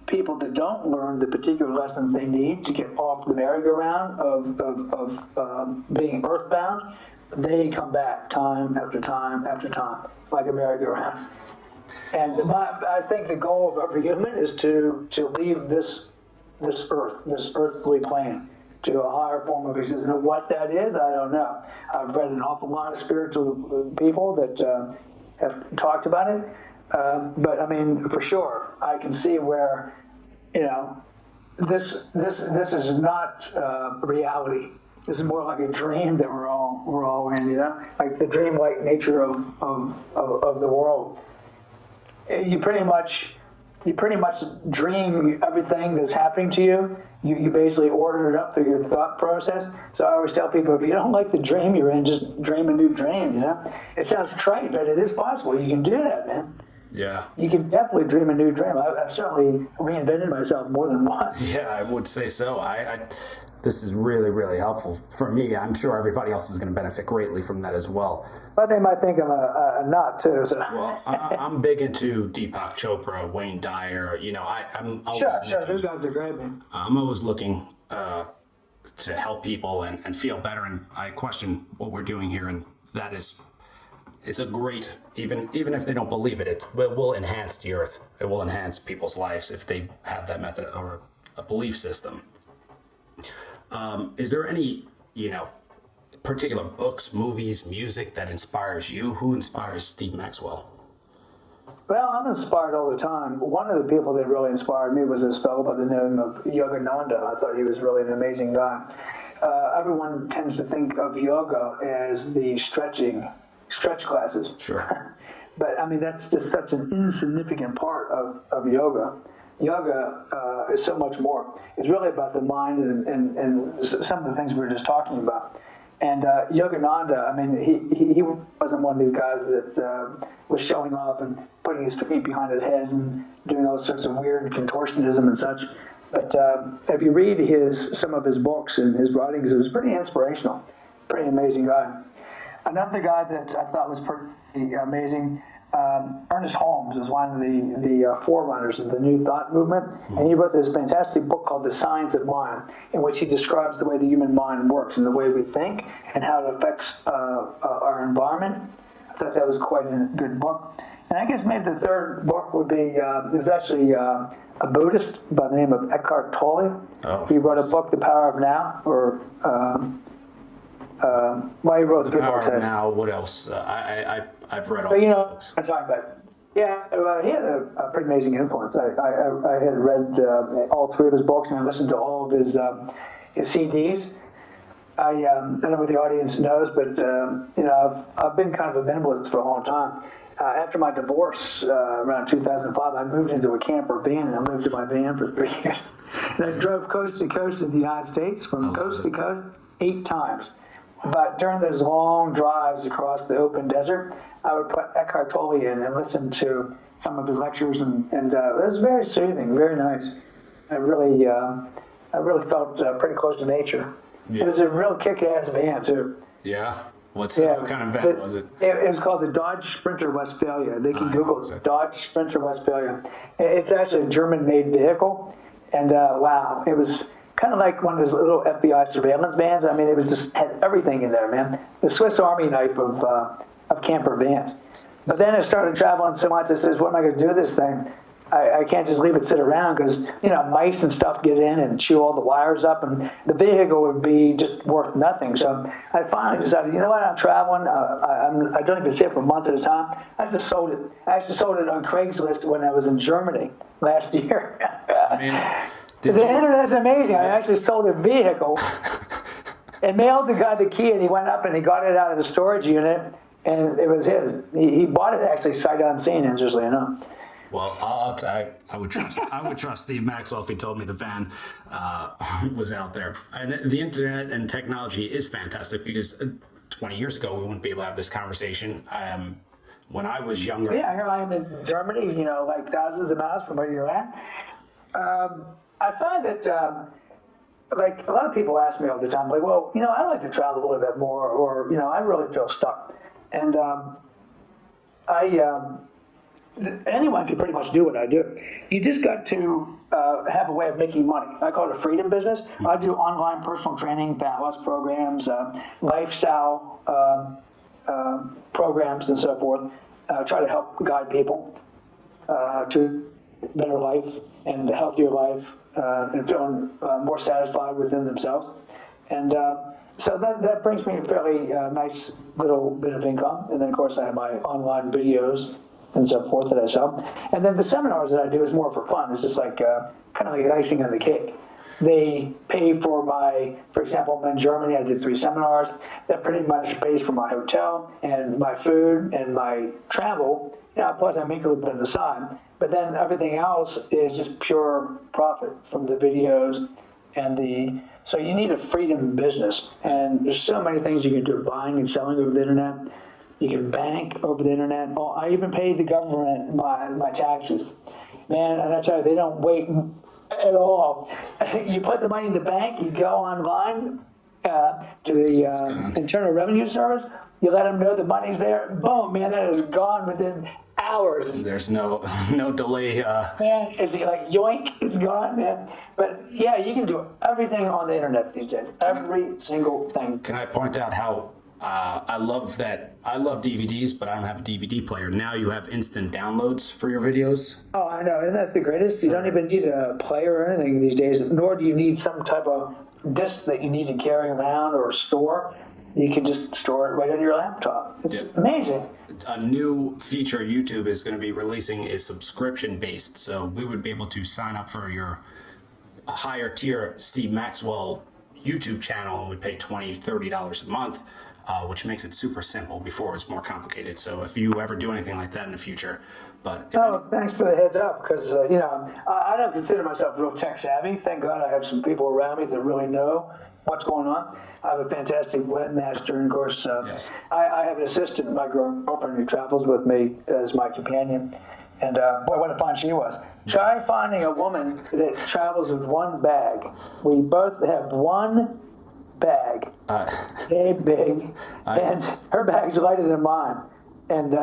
people that don't learn the particular lessons they need to get off the merry-go-round of being earthbound, they come back time after time after time, like a merry-go-round. And I think the goal of every human is to leave this earth, this earthly plane, to a higher form of existence. And what that is, I don't know. I've read an awful lot of spiritual people that have talked about it. But I mean, for sure, I can see where, this is not reality. This is more like a dream that we're all in, like the dreamlike nature of the world. You pretty much dream everything that's happening to you. You basically order it up through your thought process. So I always tell people, if you don't like the dream you're in, just dream a new dream. It sounds trite, but it is possible. You can do that, man. Yeah. You can definitely dream a new dream. I've certainly reinvented myself more than once. Yeah, I would say so. This is really, really helpful for me. I'm sure everybody else is going to benefit greatly from that as well. But they might think I'm a nut, too. So. Well, I'm big into Deepak Chopra, Wayne Dyer. I'm always Sure. Those guys are great, man. I'm always looking to help people and feel better. And I question what we're doing here. And that is, it's a great, even if they don't believe it, it will enhance the earth. It will enhance people's lives if they have that method or a belief system. Is there any, particular books, movies, music that inspires you? Who inspires Steve Maxwell? Well, I'm inspired all the time. One of the people that really inspired me was this fellow by the name of Yogananda. I thought he was really an amazing guy. Everyone tends to think of yoga as the stretch classes. Sure. But I mean, that's just such an insignificant part of yoga. Yoga is so much more. It's really about the mind and some of the things we were just talking about. And Yogananda, I mean, he wasn't one of these guys that was showing off and putting his feet behind his head and doing all sorts of weird contortionism and such. But if you read some of his books and his writings, it was pretty inspirational. Pretty amazing guy. Another guy that I thought was pretty amazing, Ernest Holmes is one of the forerunners of the New Thought movement, and he wrote this fantastic book called The Science of Mind, in which he describes the way the human mind works and the way we think and how it affects our environment. I thought that was quite a good book. And I guess maybe the third book would be, it was actually a Buddhist by the name of Eckhart Tolle. Oh. He wrote a book, The Power of Now, or he wrote The three Power books. of Now. What else? I've read all But these books. I'm talking about. Yeah, he had a pretty amazing influence. I had read all three of his books, and I listened to all of his CDs. I don't know what the audience knows, but I've been kind of a minimalist for a long time. After my divorce around 2005, I moved into a camper van, and I moved in my van for 3 years. And I drove coast to coast in the United States, from coast to coast, 8 times. But during those long drives across the open desert, I would put Eckhart Tolle in and listen to some of his lectures, and it was very soothing, very nice. I really felt pretty close to nature. Yeah. It was a real kick-ass van too. Yeah. What kind of van was it? It was called the Dodge Sprinter Westphalia. They can Google it. Dodge Sprinter Westphalia. It's actually a German-made vehicle, and wow, it was kind of like one of those little FBI surveillance vans. I mean, it was just had everything in there, man. The Swiss Army knife of camper vans. But then it started traveling so much. I says, what am I going to do with this thing? I can't just leave it sit around because, mice and stuff get in and chew all the wires up, and the vehicle would be just worth nothing. So I finally decided, you know what, I'm traveling. I don't even sit for months at a time. I just sold it. I actually sold it on Craigslist when I was in Germany last year. The internet's amazing. I actually sold a vehicle and mailed the guy the key, and he went up and he got it out of the storage unit, and it was his. He bought it actually sight unseen, interestingly enough. Well, I would trust Steve Maxwell if he told me the van was out there. And the internet and technology is fantastic because 20 years ago we wouldn't be able to have this conversation. When I was younger. Yeah, here I am in Germany, like thousands of miles from where you're at. I find that, like, a lot of people ask me all the time, like, well, I'd like to travel a little bit more, or, I really feel stuck. And anyone can pretty much do what I do. You just got to have a way of making money. I call it a freedom business. I do online personal training, fat loss programs, lifestyle programs, and so forth. Try to help guide people to a better life and a healthier life and feeling more satisfied within themselves. And so that brings me a fairly nice little bit of income. And then, of course, I have my online videos and so forth that I sell. And then the seminars that I do is more for fun. It's just like kind of like icing on the cake. They pay for for example, I'm in Germany, I did 3 seminars. That pretty much pays for my hotel and my food and my travel. Plus I make a little bit on the side. But then everything else is just pure profit from the videos so you need a freedom business. And there's so many things you can do, buying and selling over the internet. You can bank over the internet. Oh, I even pay the government my taxes. Man, and I tell you, they don't wait at all. You put the money in the bank, you go online to the Internal Revenue Service, you let them know the money's there, boom, man, that is gone within hours. There's no delay. Man, it's like yoink, it's gone, man. But yeah, you can do everything on the internet these days. Every single thing. Can I point out how I love DVDs, but I don't have a DVD player. Now you have instant downloads for your videos. Oh, I know, and that's the greatest. You don't even need a player or anything these days, nor do you need some type of disc that you need to carry around or store. You can just store it right on your laptop. It's amazing. A new feature YouTube is going to be releasing is subscription-based, so we would be able to sign up for your higher tier Steve Maxwell YouTube channel and would pay $20, $30 a month. Which makes it super simple. Before it was more complicated. So if you ever do anything like that in the future, thanks for the heads up, because I don't consider myself real tech savvy. Thank God I have some people around me that really know what's going on. I have a fantastic webmaster, and of course, yes. I have an assistant, my girlfriend, who travels with me as my companion. And boy, what a fun she was. Try finding a woman that travels with one bag. We both have one bag, big, and her bag's lighter than mine, and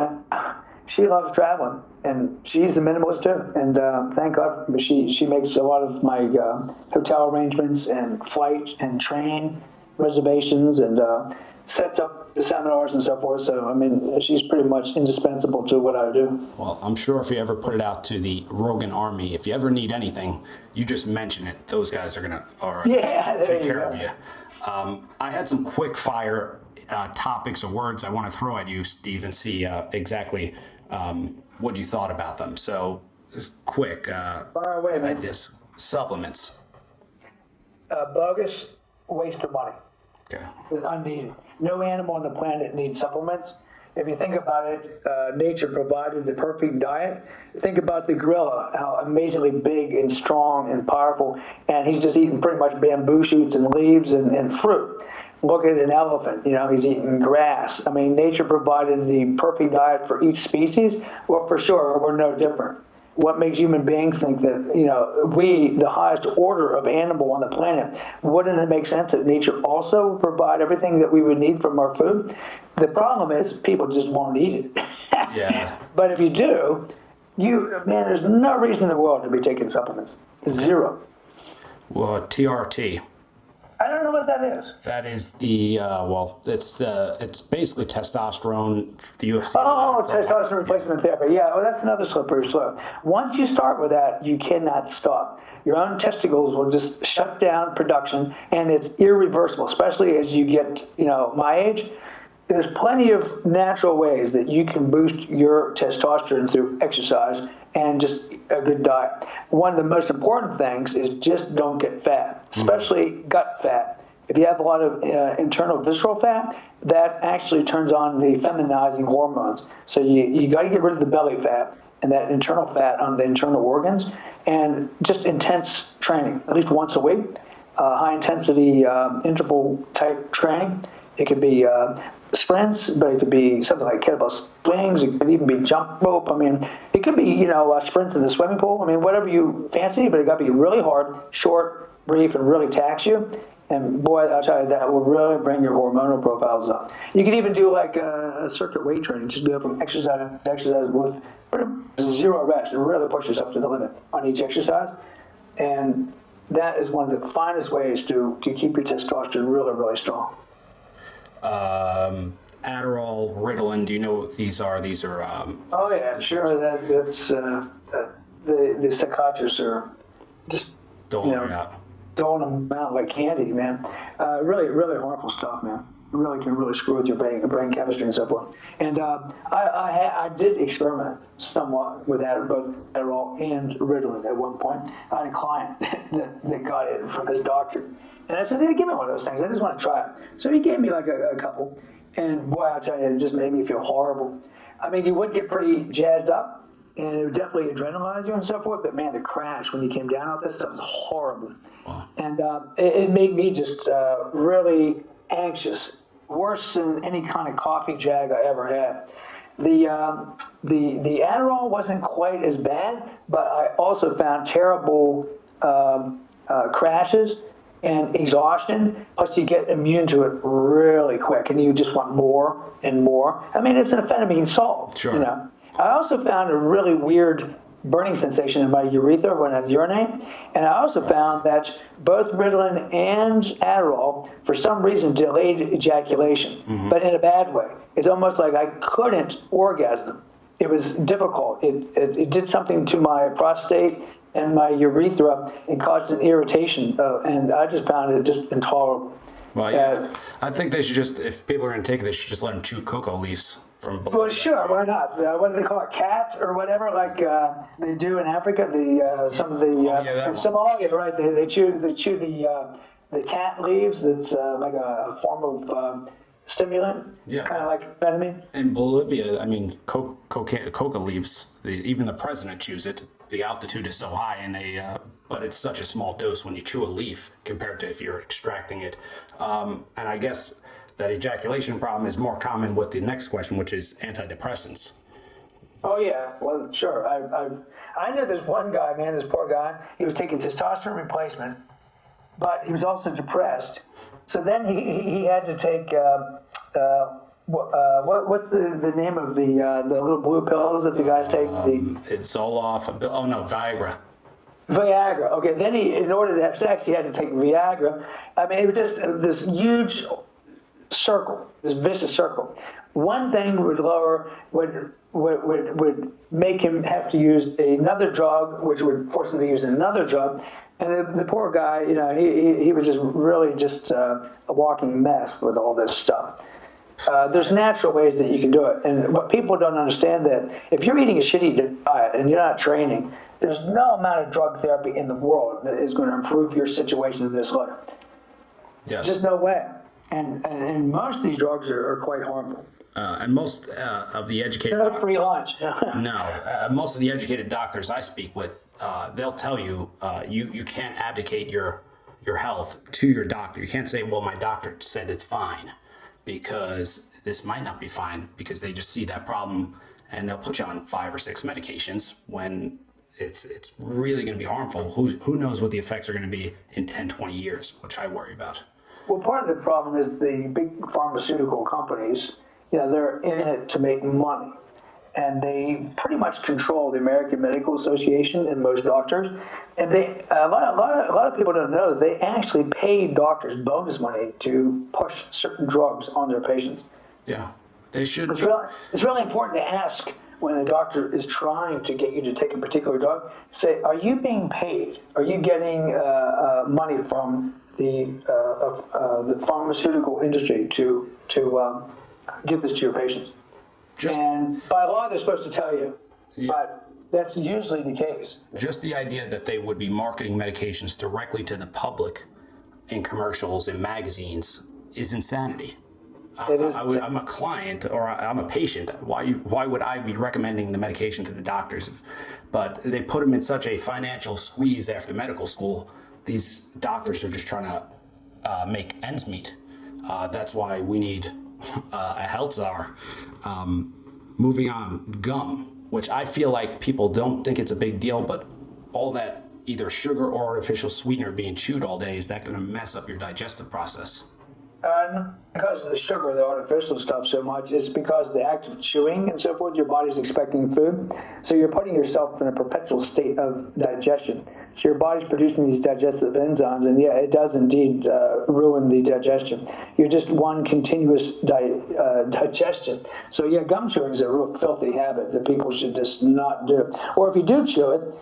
she loves traveling, and she's a minimalist too, and thank God she makes a lot of my hotel arrangements and flight and train reservations, and sets up the seminars and so forth. So I mean, she's pretty much indispensable to what I do. Well, I'm sure if you ever put it out to the Rogan Army, if you ever need anything, you just mention it. Those guys are gonna take care of you. I had some quick fire topics or words I want to throw at you, Steve, and see exactly what you thought about them. So, quick. Fire away, man. Supplements. Bogus, waste of money. Okay. It's unneeded. No animal on the planet needs supplements. If you think about it, nature provided the perfect diet. Think about the gorilla, how amazingly big and strong and powerful, and he's just eating pretty much bamboo shoots and leaves and fruit. Look at an elephant, he's eating grass. I mean, nature provided the perfect diet for each species. Well, for sure, we're no different. What makes human beings think that, we, the highest order of animal on the planet, wouldn't it make sense that nature also would provide everything that we would need from our food? The problem is people just won't eat it. Yeah. But if you do, there's no reason in the world to be taking supplements. Zero. Well, TRT. I don't know what that is. That is the it's basically testosterone. The UFC. Oh, testosterone replacement therapy. Yeah, well, that's another slippery slope. Once you start with that, you cannot stop. Your own testicles will just shut down production, and it's irreversible. Especially as you get, my age. There's plenty of natural ways that you can boost your testosterone through exercise and just a good diet. One of the most important things is just don't get fat, especially gut fat. If you have a lot of internal visceral fat, that actually turns on the feminizing hormones. So you got to get rid of the belly fat and that internal fat on the internal organs, and just intense training, at least once a week, high intensity interval type training. It could be sprints, but it could be something like kettlebell swings. It could even be jump rope. I mean, it could be, sprints in the swimming pool. I mean, whatever you fancy, but it got to be really hard, short, brief, and really tax you. And boy, I'll tell you, that will really bring your hormonal profiles up. You could even do like a circuit weight training, just go from exercise to exercise with zero rest and really push yourself to the limit on each exercise. And that is one of the finest ways to keep your testosterone really, really strong. Adderall, Ritalin. Do you know what these are? These are. Oh yeah, sure. That's the psychiatrists are just doling them out. Doling them out like candy, man. Really, really harmful stuff, man. It really can really screw with your brain chemistry and so forth. And I did experiment somewhat with that, both Adderall and Ritalin at one point. I had a client that got it from his doctor. And I said, hey, give me one of those things. I just want to try it. So he gave me like a couple. And boy, I'll tell you, it just made me feel horrible. I mean, you would get pretty jazzed up, and it would definitely adrenalize you and so forth. But man, the crash when you came down off this stuff was horrible. Wow. And it made me just really anxious, worse than any kind of coffee jag I ever had. The Adderall wasn't quite as bad, but I also found terrible crashes and exhaustion, plus you get immune to it really quick, and you just want more and more. I mean, it's an amphetamine salt, Sure. I also found a really weird burning sensation in my urethra when I urinate, and I also found that both Ritalin and Adderall, for some reason, delayed ejaculation, but in a bad way. It's almost like I couldn't orgasm. It was difficult. It did something to my prostate and my urethra and caused an irritation, and I just found it just intolerable. Well, yeah, I think they should just, if people are going to take it, they should just let them chew cocoa leaves from below. Well, sure, why not? What do they call it, cats or whatever, like they do in Africa? Some of the in Somalia, right? They chew the cat leaves. It's like a form of stimulant, kind of like amphetamine. In Bolivia, I mean, coca leaves. Even the president chews it. The altitude is so high, and but it's such a small dose when you chew a leaf compared to if you're extracting it. And I guess that ejaculation problem is more common with the next question, which is antidepressants. Oh yeah, well sure. I know this one guy, man, this poor guy. He was taking testosterone replacement, but he was also depressed. So then he had to take what's the name of the little blue pills that the guys take? It's all off. Oh no, Viagra. Viagra. Okay, then in order to have sex, he had to take Viagra. I mean, it was just this huge circle, this vicious circle. One thing would make him have to use another drug, which would force him to use another drug. And the poor guy, he was just really just a walking mess with all this stuff. There's natural ways that you can do it. And what people don't understand that if you're eating a shitty diet and you're not training, there's no amount of drug therapy in the world that is going to improve your situation in this life. Yes. Just no way. And most of these drugs are quite harmful. And most of the educated They're not free lunch. most of the educated doctors I speak with, they'll tell you you can't abdicate your health to your doctor. You can't say, well, my doctor said it's fine, because this might not be fine, because they just see that problem and they'll put you on 5 or 6 medications when it's really going to be harmful. Who knows what the effects are going to be in 10, 20 years, which I worry about. Well, part of the problem is the big pharmaceutical companies, they're in it to make money. And they pretty much control the American Medical Association and most doctors. And a lot of people don't know that they actually pay doctors bonus money to push certain drugs on their patients. Yeah, they should. It's really important to ask when a doctor is trying to get you to take a particular drug. Say, are you being paid? Are you getting money from the pharmaceutical industry to give this to your patients? And by law, they're supposed to tell you, but that's usually the case. Just the idea that they would be marketing medications directly to the public in commercials and magazines is insanity. I'm a client, or I'm a patient. Why would I be recommending the medication to the doctors? But they put them in such a financial squeeze after medical school. These doctors are just trying to make ends meet. That's why we need a health czar. Moving on, gum, which I feel like people don't think it's a big deal, but all that either sugar or artificial sweetener being chewed all day, is that going to mess up your digestive process? Because of the sugar, the artificial stuff so much, it's because of the act of chewing and so forth, your body's expecting food. So you're putting yourself in a perpetual state of digestion. So your body's producing these digestive enzymes, and yeah, it does indeed ruin the digestion. You're just one continuous digestion. So yeah, gum chewing is a real filthy habit that people should just not do. Or if you do chew it,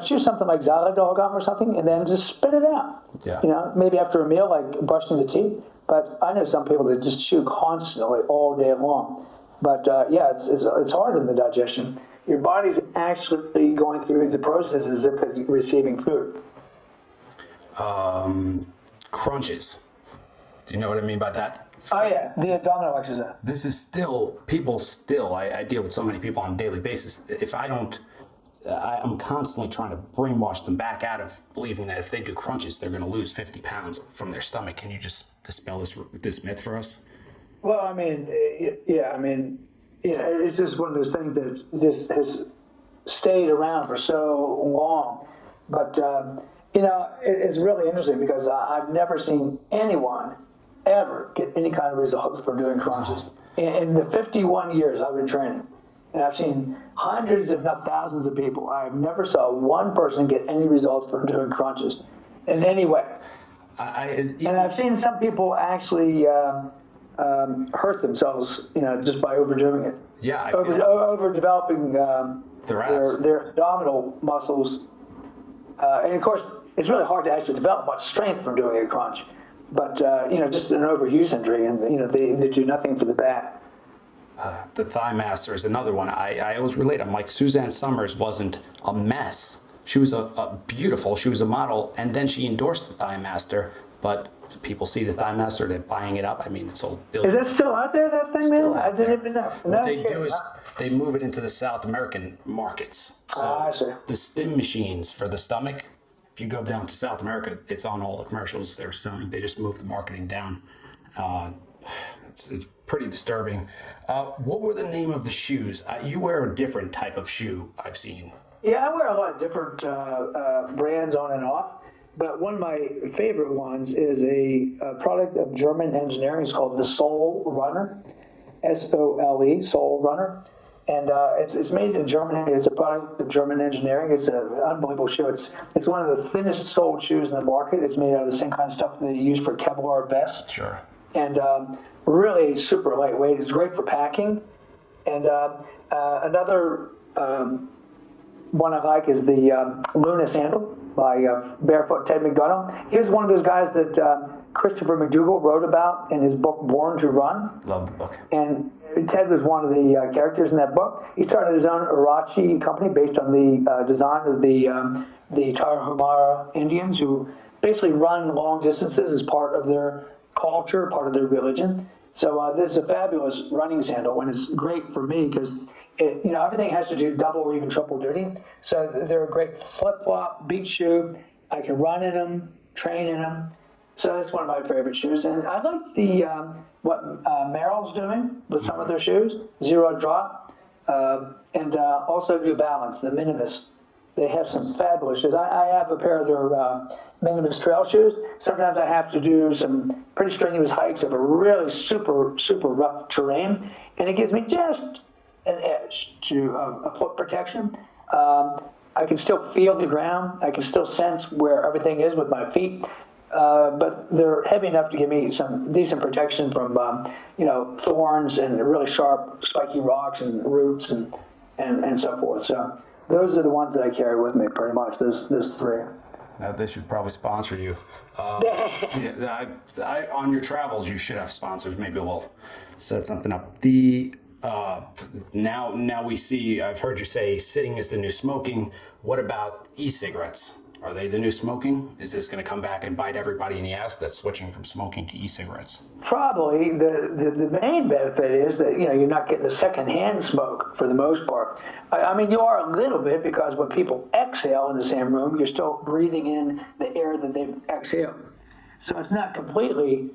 chew something like xylitol gum or something, and then just spit it out. Yeah. Maybe after a meal, like brushing the teeth. But I know some people that just chew constantly all day long. But it's hard in the digestion. Your body's actually going through the process as if it's receiving food. Crunches. Do you know what I mean by that? Oh yeah, the abdominal exercise. This is I deal with so many people on a daily basis. If I don't, I'm constantly trying to brainwash them back out of believing that if they do crunches, they're going to lose 50 pounds from their stomach. Can you just dispel this myth for us? Well, I mean, it's just one of those things that just has stayed around for so long. But, it's really interesting because I've never seen anyone ever get any kind of results from doing crunches. In the 51 years I've been training, and I've seen hundreds, if not thousands of people, I've never saw one person get any results from doing crunches in any way. And I've seen some people actually hurt themselves, just by overdoing it. Yeah, overdeveloping their abdominal muscles. And of course, it's really hard to actually develop much strength from doing a crunch. But, just an overuse injury, and, they do nothing for the back. The Thigh Master is another one. I always relate. I'm like, Suzanne Summers wasn't a mess. She was she was a model, and then she endorsed the Thigh Master, but people see the Thigh Master, they're buying it up. I mean, it's sold billions. Is that still out there, that thing, man? I didn't even know. What they do is they move it into the South American markets. So I see. The stim machines for the stomach, if you go down to South America, it's on all the commercials they're selling. They just move the marketing down. It's pretty disturbing. What were the name of the shoes? You wear a different type of shoe, I've seen. Yeah, I wear a lot of different brands on and off, but one of my favorite ones is a product of German engineering. It's called the Sole Runner, S-O-L-E, Sole Runner. And it's made in Germany. It's a product of German engineering. It's an unbelievable shoe. It's one of the thinnest soled shoes in the market. It's made out of the same kind of stuff that they use for Kevlar vests. Sure. And really super lightweight. It's great for packing. And another one I like is the Luna sandal by Barefoot Ted McDonough. He was one of those guys that Christopher McDougall wrote about in his book Born to Run. Love the book. And Ted was one of the characters in that book. He started his own Irachi company based on the design of the Tarahumara Indians, who basically run long distances as part of their culture, part of their religion. So this is a fabulous running sandal, and it's great for me because everything has to do double or even triple duty. So they're a great flip-flop, beach shoe. I can run in them, train in them. So that's one of my favorite shoes. And I like the what Merrell's doing with some of their shoes, zero drop, and also New Balance, the Minimus. They have some fabulous shoes. I have a pair of their Minimus trail shoes. Sometimes I have to do some pretty strenuous hikes over really super, super rough terrain, and it gives me just an edge to a foot protection. I can still feel the ground. I can still sense where everything is with my feet. But they're heavy enough to give me some decent protection from, thorns and really sharp, spiky rocks and roots and so forth. So those are the ones that I carry with me, pretty much. Those three. They should probably sponsor you. On your travels, you should have sponsors. Maybe we'll set something up. Now we see. I've heard you say sitting is the new smoking. What about e-cigarettes? Are they the new smoking? Is this going to come back and bite everybody in the ass that's switching from smoking to e-cigarettes? Probably. The main benefit is that you're not getting the secondhand smoke for the most part. I mean, you are a little bit because when people exhale in the same room, you're still breathing in the air that they've exhaled. So it's not completely,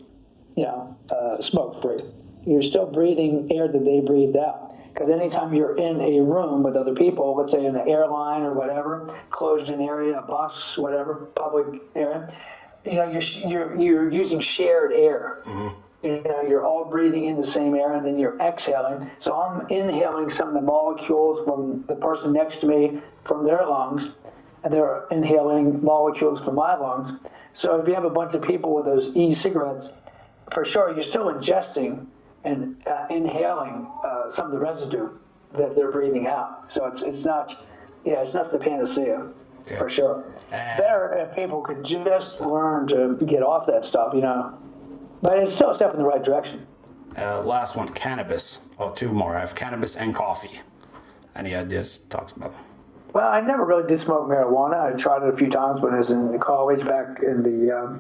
smoke free. You're still breathing air that they breathed out. Because anytime you're in a room with other people, let's say in an airline or whatever, closed-in area, a bus, whatever, public area, you're using shared air. Mm-hmm. You're all breathing in the same air, and then you're exhaling. So I'm inhaling some of the molecules from the person next to me from their lungs, and they're inhaling molecules from my lungs. So if you have a bunch of people with those e-cigarettes, for sure you're still ingesting and inhaling some of the residue that they're breathing out. So it's not the panacea, for sure. Better if people could just learn to get off that stuff, But it's still a step in the right direction. Last one, cannabis. Oh, two more. I have cannabis and coffee. Any ideas? Talks about. Well, I never really did smoke marijuana. I tried it a few times when I was in college back in the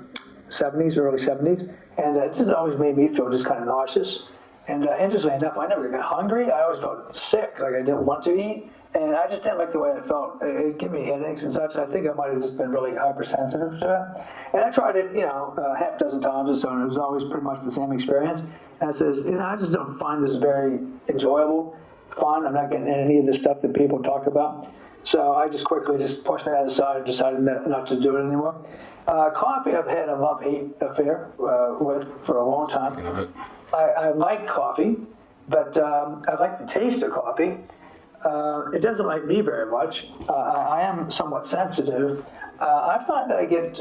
70s, early 70s. And it just always made me feel just kind of nauseous. And interestingly enough, I never got hungry. I always felt sick, like I didn't want to eat. And I just didn't like the way I felt. It gave me headaches and such. I think I might have just been really hypersensitive to it. And I tried it, half a dozen times or so, and it was always pretty much the same experience. And I says, I just don't find this very enjoyable, fun. I'm not getting any of the stuff that people talk about. So I just quickly pushed that aside and decided not to do it anymore. Coffee I've had a love-hate affair with for a long time. I like coffee, but I like the taste of coffee. It doesn't like me very much. I am somewhat sensitive. I find that I get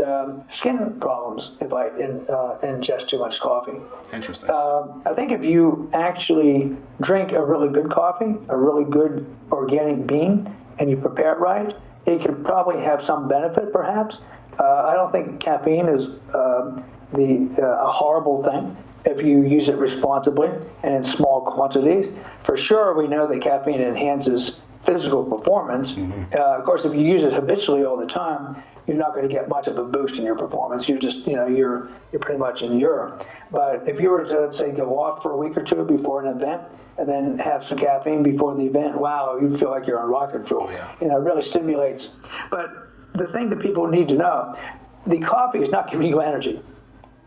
skin problems if I ingest too much coffee. Interesting. I think if you actually drink a really good coffee, a really good organic bean, and you prepare it right, it could probably have some benefit, perhaps. I don't think caffeine is a horrible thing if you use it responsibly and in small quantities. For sure, we know that caffeine enhances physical performance. Mm-hmm. Of course, if you use it habitually all the time, you're not going to get much of a boost in your performance. You're just, you're pretty much in Europe. But if you were to, let's say, go off for a week or two before an event and then have some caffeine before the event, wow, you feel like you're on rocket fuel. Oh, yeah. It really stimulates. But the thing that people need to know, the coffee is not giving you energy.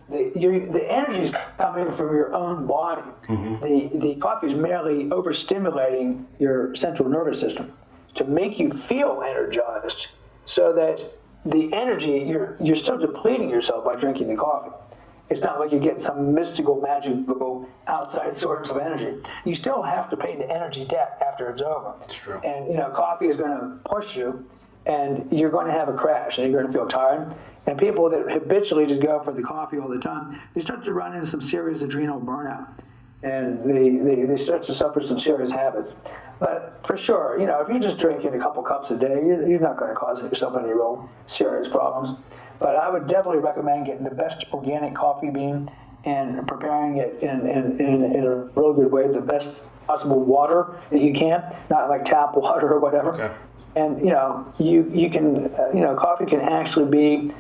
The energy is coming from your own body. Mm-hmm. The coffee is merely overstimulating your central nervous system to make you feel energized, so that the energy, you're still depleting yourself by drinking the coffee. It's not like you're getting some mystical, magical outside source of energy. You still have to pay the energy debt after it's over. That's true. And coffee is going to push you, and you're going to have a crash, and you're going to feel tired. And people that habitually just go for the coffee all the time, they start to run into some serious adrenal burnout, and they start to suffer some serious habits. But for sure, if you're just drinking a couple cups a day, you're not going to cause yourself any real serious problems. But I would definitely recommend getting the best organic coffee bean and preparing it in a real good way, the best possible water that you can, not like tap water or whatever. Okay. And you can coffee can actually be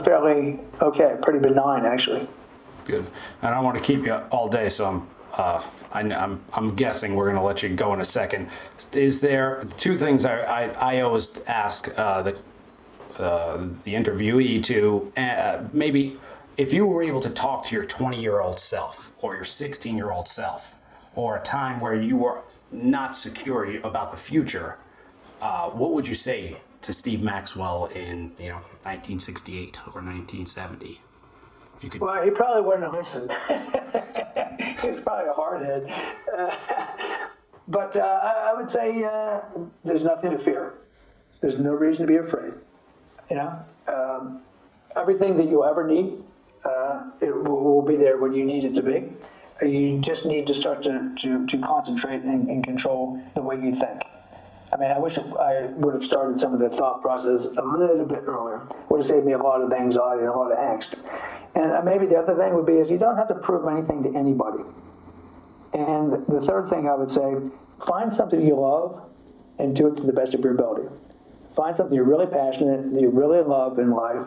fairly okay, pretty benign actually. Good. And I don't want to keep you all day, so I'm guessing we're going to let you go in a second. Is there two things I always ask the interviewee to maybe if you were able to talk to your 20-year-old self or your 16-year-old self, or a time where you were not secure about the future, what would you say to Steve Maxwell in 1968 or 1970? If you could... Well, he probably wouldn't have listened. He's probably a hardhead. But I would say there's nothing to fear. There's no reason to be afraid. Everything that you'll ever need, it will be there when you need it to be. You just need to start to concentrate and control the way you think. I mean, I wish I would have started some of the thought process a little bit earlier. Would have saved me a lot of anxiety and a lot of angst. And maybe the other thing would be is you don't have to prove anything to anybody. And the third thing I would say, find something you love and do it to the best of your ability. Find something you're really passionate, that you really love in life,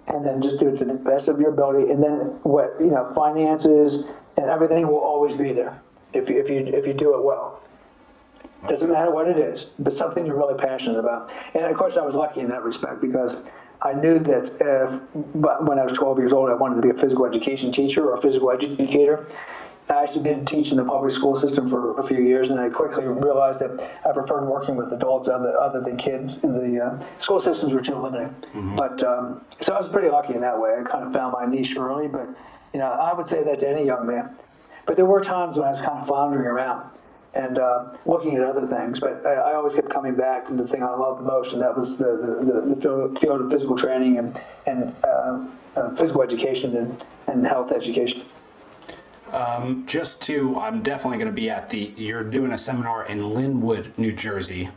and then just do it to the best of your ability. And then finances and everything will always be there if you do it well. Doesn't matter what it is, but something you're really passionate about. And of course, I was lucky in that respect because I knew that when I was 12 years old, I wanted to be a physical education teacher or a physical educator. I actually did teach in the public school system for a few years, and I quickly realized that I preferred working with adults other than kids. The school systems were too limiting. Mm-hmm. But so I was pretty lucky in that way. I kind of found my niche early, but I would say that to any young man. But there were times when I was kind of floundering around and looking at other things, but I always kept coming back to the thing I loved the most, and that was the field of physical training and physical education and health education. I'm definitely going to be you're doing a seminar in Linwood, New Jersey,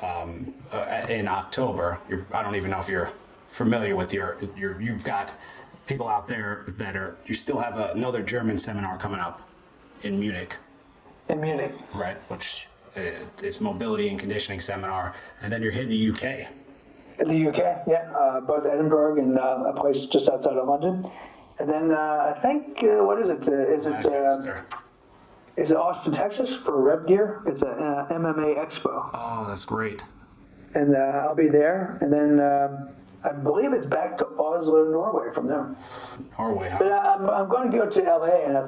in October. I don't even know if you're familiar with you've got people out there you still have another German seminar coming up in Munich. In Munich. Right, which is mobility and conditioning seminar, and then you're hitting the UK. In the UK, yeah, both Edinburgh and a place just outside of London. And then I think, what is it? Is it Austin, Texas for Red Gear? It's a MMA Expo. Oh, that's great. And I'll be there. And then I believe it's back to Oslo, Norway from there. Norway, huh? But I'm going to go to LA, and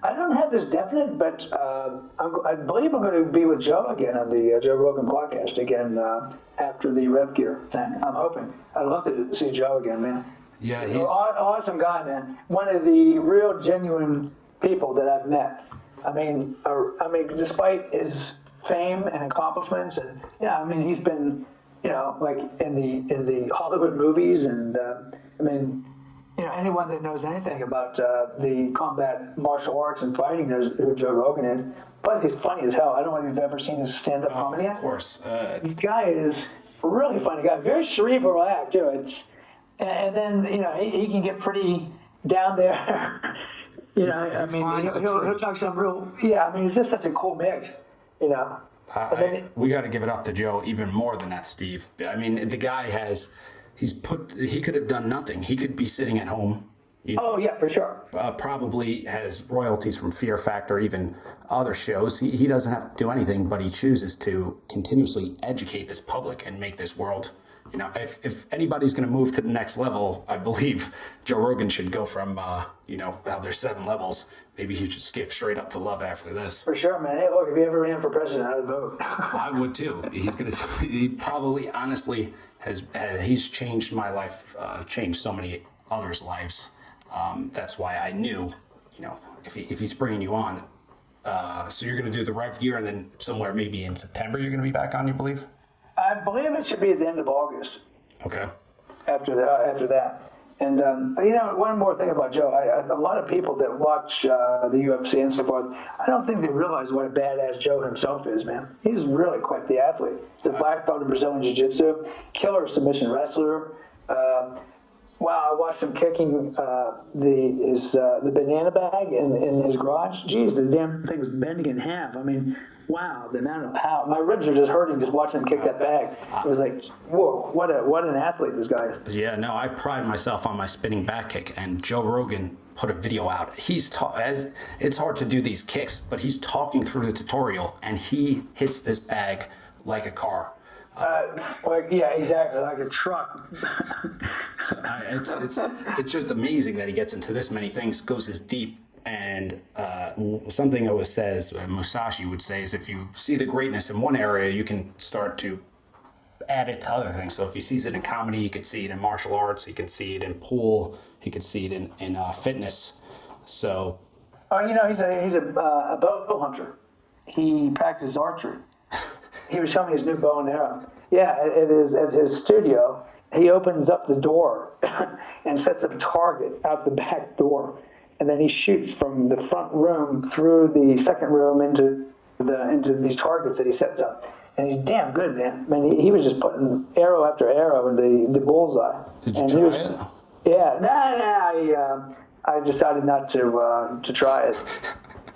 I don't have this definite, but I believe I'm going to be with Joe again on the Joe Rogan podcast again after the Red Gear thing. I'm hoping. I'd love to see Joe again, man. Yeah, he's an awesome guy, man. One of the real genuine people that I've met. I mean, despite his fame and accomplishments, and he's been, like in the Hollywood movies, and anyone that knows anything about the combat martial arts and fighting knows who Joe Rogan is. Plus, he's funny as hell. I don't know if you've ever seen his stand-up comedy. Of course. The guy is a really funny guy. Very cerebral act too. And then, he can get pretty down there. He'll talk some real, it's just such a cool mix, we got to give it up to Joe even more than that, Steve. I mean, the guy he could have done nothing. He could be sitting at home. Oh, yeah, for sure. Probably has royalties from Fear Factor, even other shows. He doesn't have to do anything, but he chooses to continuously educate this public and make this world. If anybody's going to move to the next level, I believe Joe Rogan should go from, how there's 7 levels. Maybe he should skip straight up to love after this. For sure, man. Hey, look, if he ever ran for president, I would vote. I would too. He probably, honestly, he's changed my life, changed so many others' lives. That's why I knew, if he's bringing you on. So you're going to do the Red Gear, and then somewhere maybe in September you're going to be back on, you believe? I believe it should be at the end of August. Okay. After that. And, one more thing about Joe. A lot of people that watch the UFC and so forth, I don't think they realize what a badass Joe himself is, man. He's really quite the athlete. He's a black belt in Brazilian Jiu-Jitsu, killer submission wrestler. Wow, I watched him kicking the banana bag in his garage. Geez, the damn thing was bending in half. I mean, wow, the amount of power. My ribs are just hurting just watching him kick that bag. It was like, whoa, what an athlete this guy is. Yeah, no, I pride myself on my spinning back kick, and Joe Rogan put a video out. It's hard to do these kicks, but he's talking through the tutorial, and he hits this bag like a car. Yeah, exactly, like a truck. It's just amazing that he gets into this many things, goes this deep. And something always says, Musashi would say, is if you see the greatness in one area, you can start to add it to other things. So if he sees it in comedy, he could see it in martial arts, he can see it in pool, he could see it in fitness. So, he's a bow hunter. He practices archery. He was showing me his new bow and arrow. Yeah, at his studio, he opens up the door and sets up a target out the back door, and then he shoots from the front room through the second room into these targets that he sets up. And he's damn good, man. I mean, he was just putting arrow after arrow in the bullseye. Did you try it? Yeah, I decided not to try it.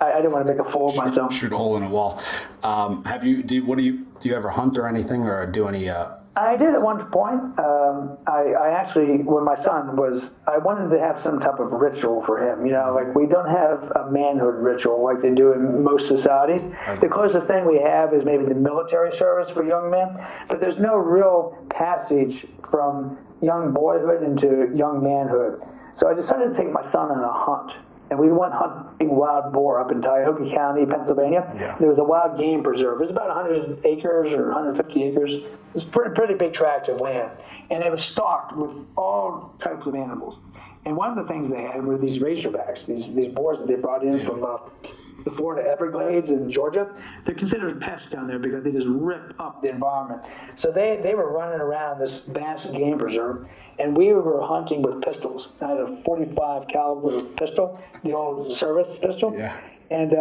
I didn't want to make a fool of myself. Shoot a hole in a wall. Do you ever hunt or anything, or do any? I did at one point. I actually, when my son was, I wanted to have some type of ritual for him. Like we don't have a manhood ritual like they do in most societies. Okay. The closest thing we have is maybe the military service for young men, but there's no real passage from young boyhood into young manhood. So I decided to take my son on a hunt. And we went hunting wild boar up in Tioga County, Pennsylvania. Yeah. There was a wild game preserve. It was about 100 acres or 150 acres. It was pretty big tract of land. And it was stocked with all types of animals. And one of the things they had were these razorbacks, these boars that they brought in from the Florida Everglades in Georgia. They're considered pests down there because they just rip up the environment. So they were running around this vast game preserve, and we were hunting with pistols. I had a 45 caliber pistol, the old service pistol. Yeah. And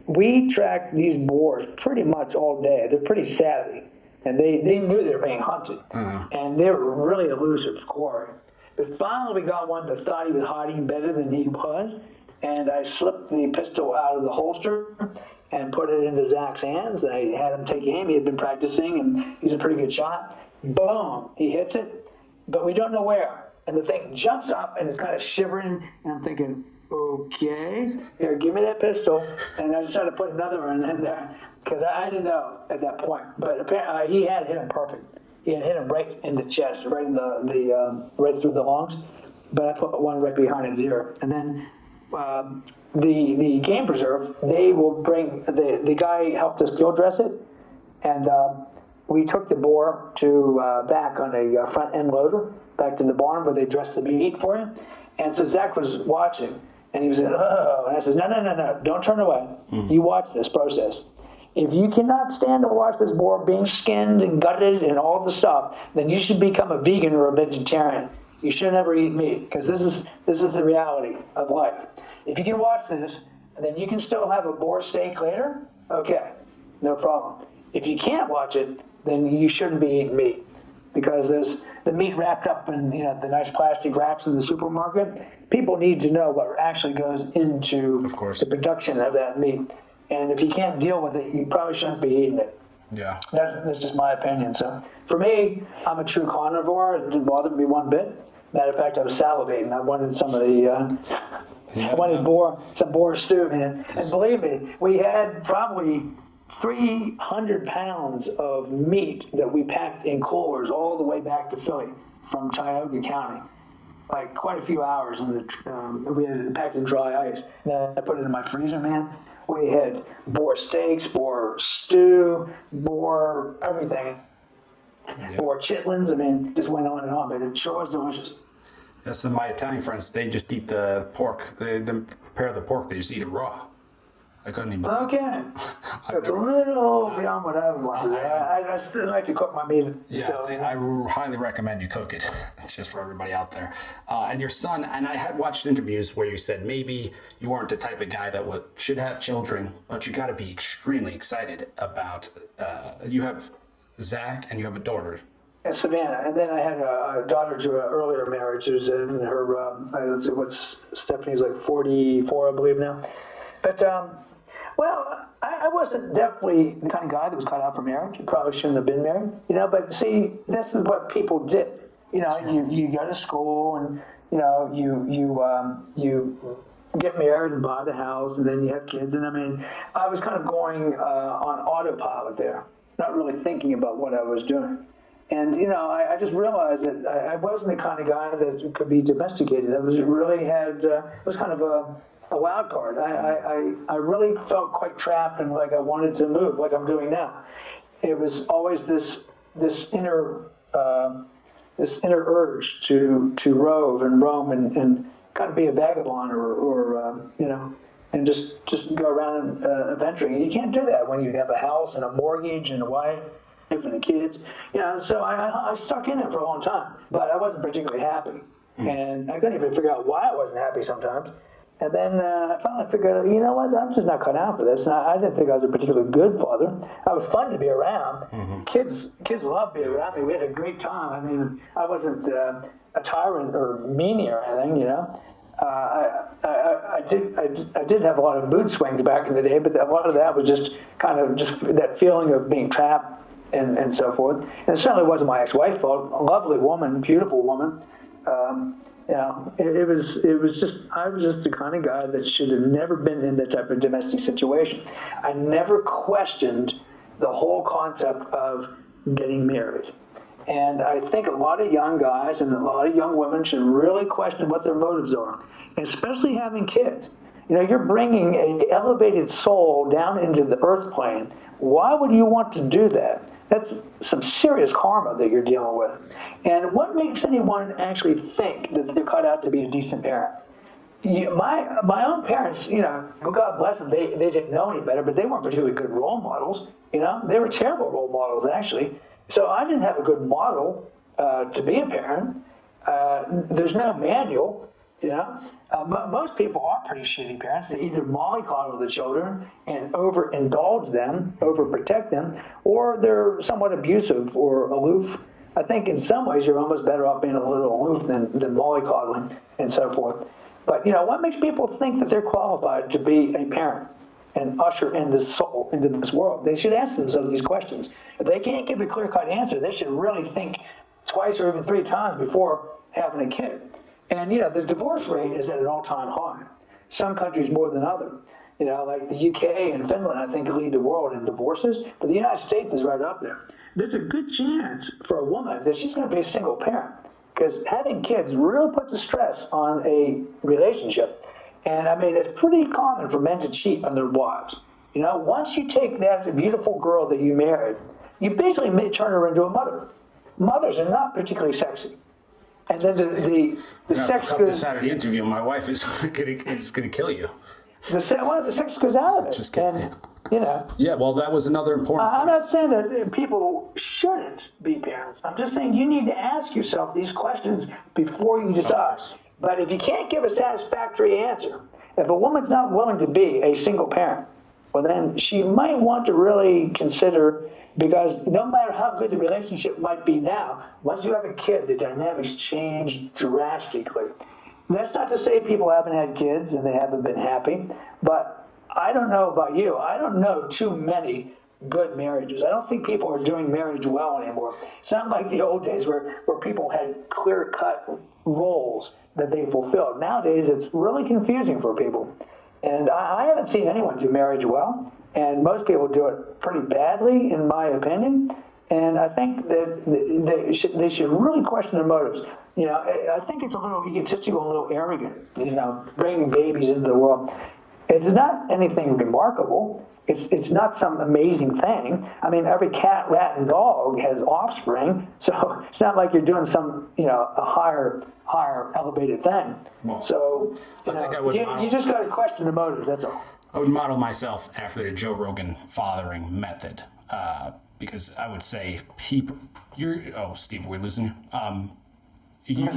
we tracked these boars pretty much all day. They're pretty savvy, and they knew they were being hunted. Uh-huh. And they were really elusive quarry. But finally we got one that thought he was hiding better than he was, and I slipped the pistol out of the holster and put it into Zach's hands. I had him take aim. He had been practicing, and he's a pretty good shot. Boom! He hits it, but we don't know where. And the thing jumps up, and it's kind of shivering, and I'm thinking, okay, here, give me that pistol. And I decided to put another one in there, because I didn't know at that point. But apparently he had hit him perfect. He had hit him right in the chest, right in right through the lungs. But I put one right behind his ear. And then the game preserve, they will bring, the guy helped us field dress it, and we took the boar to back on a front end loader, back to the barn where they dressed the meat for him. And so Zach was watching, and he was like, oh, and I said, no, don't turn away. Mm-hmm. You watch this process. If you cannot stand to watch this boar being skinned and gutted and all the stuff, then you should become a vegan or a vegetarian. You should never eat meat, because this is the reality of life. If you can watch this, then you can still have a boar steak later. Okay, no problem. If you can't watch it, then you shouldn't be eating meat, because there's the meat wrapped up in the nice plastic wraps in the supermarket. People need to know what actually goes into the production of that meat. And if you can't deal with it, you probably shouldn't be eating it. Yeah. That's just my opinion. So for me, I'm a true carnivore. It didn't bother me one bit. Matter of fact, I was salivating. I wanted some of the, I wanted some boar stew, man. And believe me, we had probably 300 pounds of meat that we packed in coolers all the way back to Philly from Tioga County. Like quite a few hours, we had it packed in dry ice. Then I put it in my freezer, man. We had boar steaks, boar stew, boar everything, boar chitlins. I mean, just went on and on, but it sure was delicious. Yeah, so my Italian friends, they just eat the pork. They prepare the pork, they just eat it raw. I couldn't even. Okay. It's a little beyond what I would want. I still like to cook my meat. Yeah, so, I highly recommend you cook it. It's just for everybody out there. And your son, and I had watched interviews where you said maybe you weren't the type of guy that should have children, but you got to be extremely excited about. You have Zach and you have a daughter. in Savannah, and then I had a daughter to an earlier marriage who's in her, let's see, what's Stephanie's like 44, I believe now. But, well, I wasn't definitely the kind of guy that was cut out for marriage. Probably shouldn't have been married, but see, this is what people did. You go to school and, you get married and buy the house and then you have kids. And I mean, I was kind of going on autopilot there, not really thinking about what I was doing. And, I just realized that I wasn't the kind of guy that could be domesticated. I was really it was kind of a wild card. I really felt quite trapped and like I wanted to move like I'm doing now. It was always this inner urge to rove and roam and kind of be a vagabond or and just go around adventuring. You can't do that when you have a house and a mortgage and a wife and the kids. So I stuck in it for a long time, but I wasn't particularly happy. And I couldn't even figure out why I wasn't happy sometimes. And then I finally figured out, you know what, I'm just not cut out for this. And I didn't think I was a particularly good father. I was fun to be around. Mm-hmm. Kids loved being around me. We had a great time. I mean, I wasn't a tyrant or meanie or anything, I did have a lot of mood swings back in the day, but a lot of that was just kind of just that feeling of being trapped and so forth. And it certainly wasn't my ex-wife's fault. A lovely woman, beautiful woman. It was just, I was just the kind of guy that should have never been in that type of domestic situation. I never questioned the whole concept of getting married. And I think a lot of young guys and a lot of young women should really question what their motives are, especially having kids. You're bringing an elevated soul down into the earth plane. Why would you want to do that? That's some serious karma that you're dealing with. And what makes anyone actually think that they're cut out to be a decent parent? My own parents, God bless them, they didn't know any better, but they weren't particularly good role models. They were terrible role models, actually. So I didn't have a good model to be a parent. There's no manual. Most people are pretty shitty parents. They either mollycoddle the children and overindulge them, overprotect them, or they're somewhat abusive or aloof. I think in some ways you're almost better off being a little aloof than mollycoddling and so forth. But what makes people think that they're qualified to be a parent and usher in this soul into this world? They should ask themselves these questions. If they can't give a clear-cut answer, they should really think twice or even three times before having a kid. And, the divorce rate is at an all-time high. Some countries more than others. Like the UK and Finland, I think, lead the world in divorces. But the United States is right up there. There's a good chance for a woman that she's going to be a single parent. Because having kids really puts a stress on a relationship. And, I mean, it's pretty common for men to cheat on their wives. Once you take that beautiful girl that you married, you basically may turn her into a mother. Mothers are not particularly sexy. And then the sex goes. This out of the interview. My wife is gonna kill you. The sex goes out of it. Just kidding. And, Yeah, well, that was another important. I'm not saying that people shouldn't be parents. I'm just saying you need to ask yourself these questions before you decide. But if you can't give a satisfactory answer, if a woman's not willing to be a single parent, well, then she might want to really consider. Because no matter how good the relationship might be now, once you have a kid, the dynamics change drastically. That's not to say people haven't had kids and they haven't been happy, but I don't know about you. I don't know too many good marriages. I don't think people are doing marriage well anymore. It's not like the old days where people had clear-cut roles that they fulfilled. Nowadays, it's really confusing for people. And I haven't seen anyone do marriage well. And most people do it pretty badly, in my opinion. And I think that they should really question their motives. I think it's a little egotistical, a little arrogant, bringing babies into the world. It's not anything remarkable. It's not some amazing thing. I mean, every cat, rat, and dog has offspring. So it's not like you're doing some, a higher elevated thing. Well, so, you just got to question the motives, that's all. I would model myself after the Joe Rogan fathering method, because I would say Steve, are we losing you?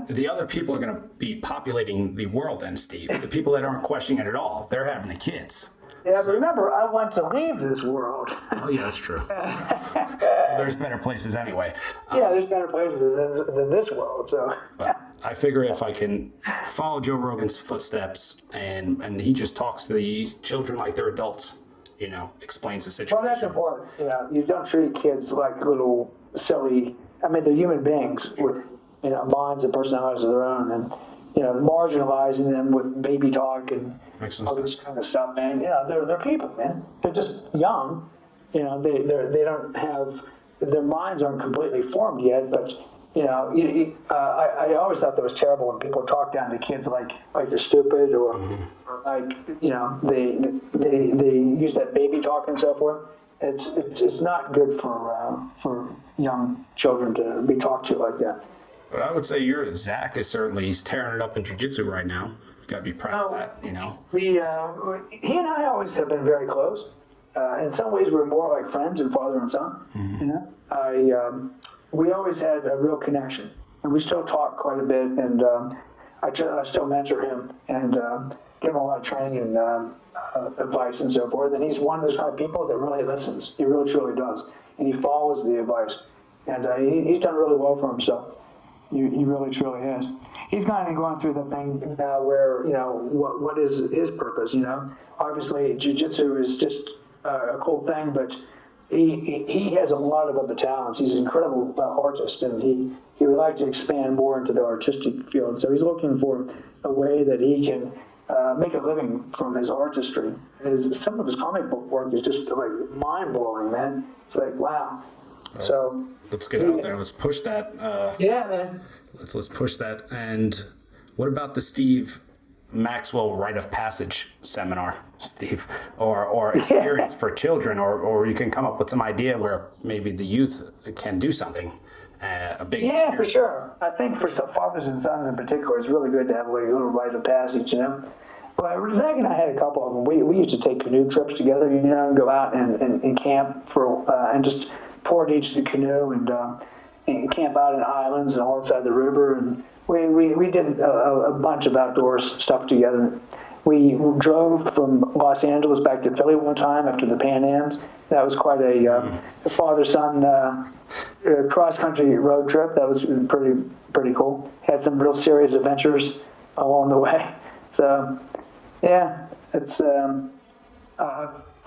The other people are going to be populating the world then, Steve. The people that aren't questioning it at all, they're having the kids. Yeah, but remember, I want to leave this world. Oh, yeah, that's true. So there's better places anyway. Yeah, there's better places than this world. So. But I figure if I can follow Joe Rogan's footsteps and he just talks to the children like they're adults, explains the situation. Well, that's important. You don't treat kids like little silly. I mean, they're human beings with minds and personalities of their own, and marginalizing them with baby talk and all this kind of stuff, man. They're people, man. They're just young. They don't have, their minds aren't completely formed yet, but I always thought that was terrible when people talk down to kids like they're stupid or like they use that baby talk and so forth. It's not good for young children to be talked to like that. But I would say Zach is certainly, he's tearing it up in jiu-jitsu right now. You've got to be proud of that, He and I always have been very close. In some ways, we're more like friends and father and son. We always had a real connection, and we still talk quite a bit. And I still mentor him and give him a lot of training and advice and so forth. And he's one of those kind of people that really listens. He really truly does, and he follows the advice. And he's done really well for himself. He really truly has. He's kind of going through the thing now where, what is his purpose, Obviously, jiu-jitsu is just a cool thing, but he has a lot of other talents. He's an incredible artist, and he would like to expand more into the artistic field. So he's looking for a way that he can make a living from his artistry. Some of his comic book work is just like mind-blowing, man. It's like, wow. So let's get out there. Let's push that. Yeah, man. Let's push that. And what about the Steve Maxwell rite of passage seminar, Steve, or experience for children, or you can come up with some idea where maybe the youth can do something. A big experience. For sure. I think for some fathers and sons in particular, it's really good to have a little rite of passage. Well, Zach and I had a couple of them. We used to take canoe trips together, and go out and camp and just board each the canoe and camp out in islands and alongside the river. And we did a bunch of outdoors stuff together. We drove from Los Angeles back to Philly one time after the Pan Ams. That was quite a father-son cross-country road trip. That was pretty cool. Had some real serious adventures along the way. So, yeah, it's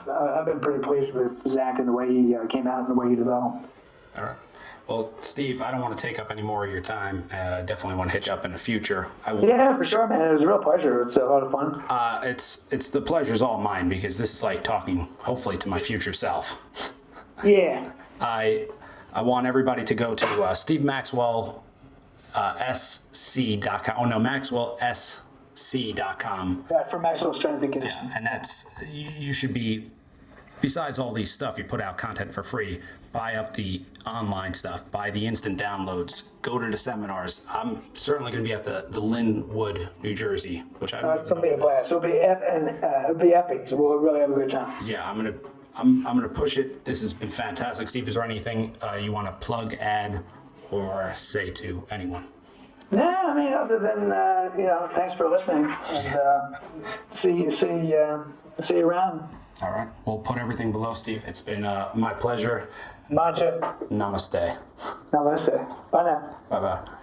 I've been pretty pleased with Zach and the way he came out and the way he developed. All right. Well, Steve, I don't want to take up any more of your time. Definitely want to hit you up in the future. Yeah, for sure, man. It was a real pleasure. It's a lot of fun. It's the pleasure's all mine because this is like talking, hopefully, to my future self. Yeah. I want everybody to go to Steve Maxwell SC.com. Oh no, Maxwell SC.com. Yeah, for Maxwell Strength and Conditioning. Yeah, and that's you should be. Besides all these stuff, you put out content for free. Buy up the online stuff. Buy the instant downloads. Go to the seminars. I'm certainly going to be at the Linwood, New Jersey, which I. It's going to be a blast. It'll be epic. So we'll really have a good time. Yeah, I'm gonna push it. This has been fantastic, Steve. Is there anything you want to plug, add, or say to anyone? No, I mean other than thanks for listening, and see you around. All right. We'll put everything below, Steve. It's been my pleasure. Mancha. Namaste. Namaste. Bye now. Bye-bye.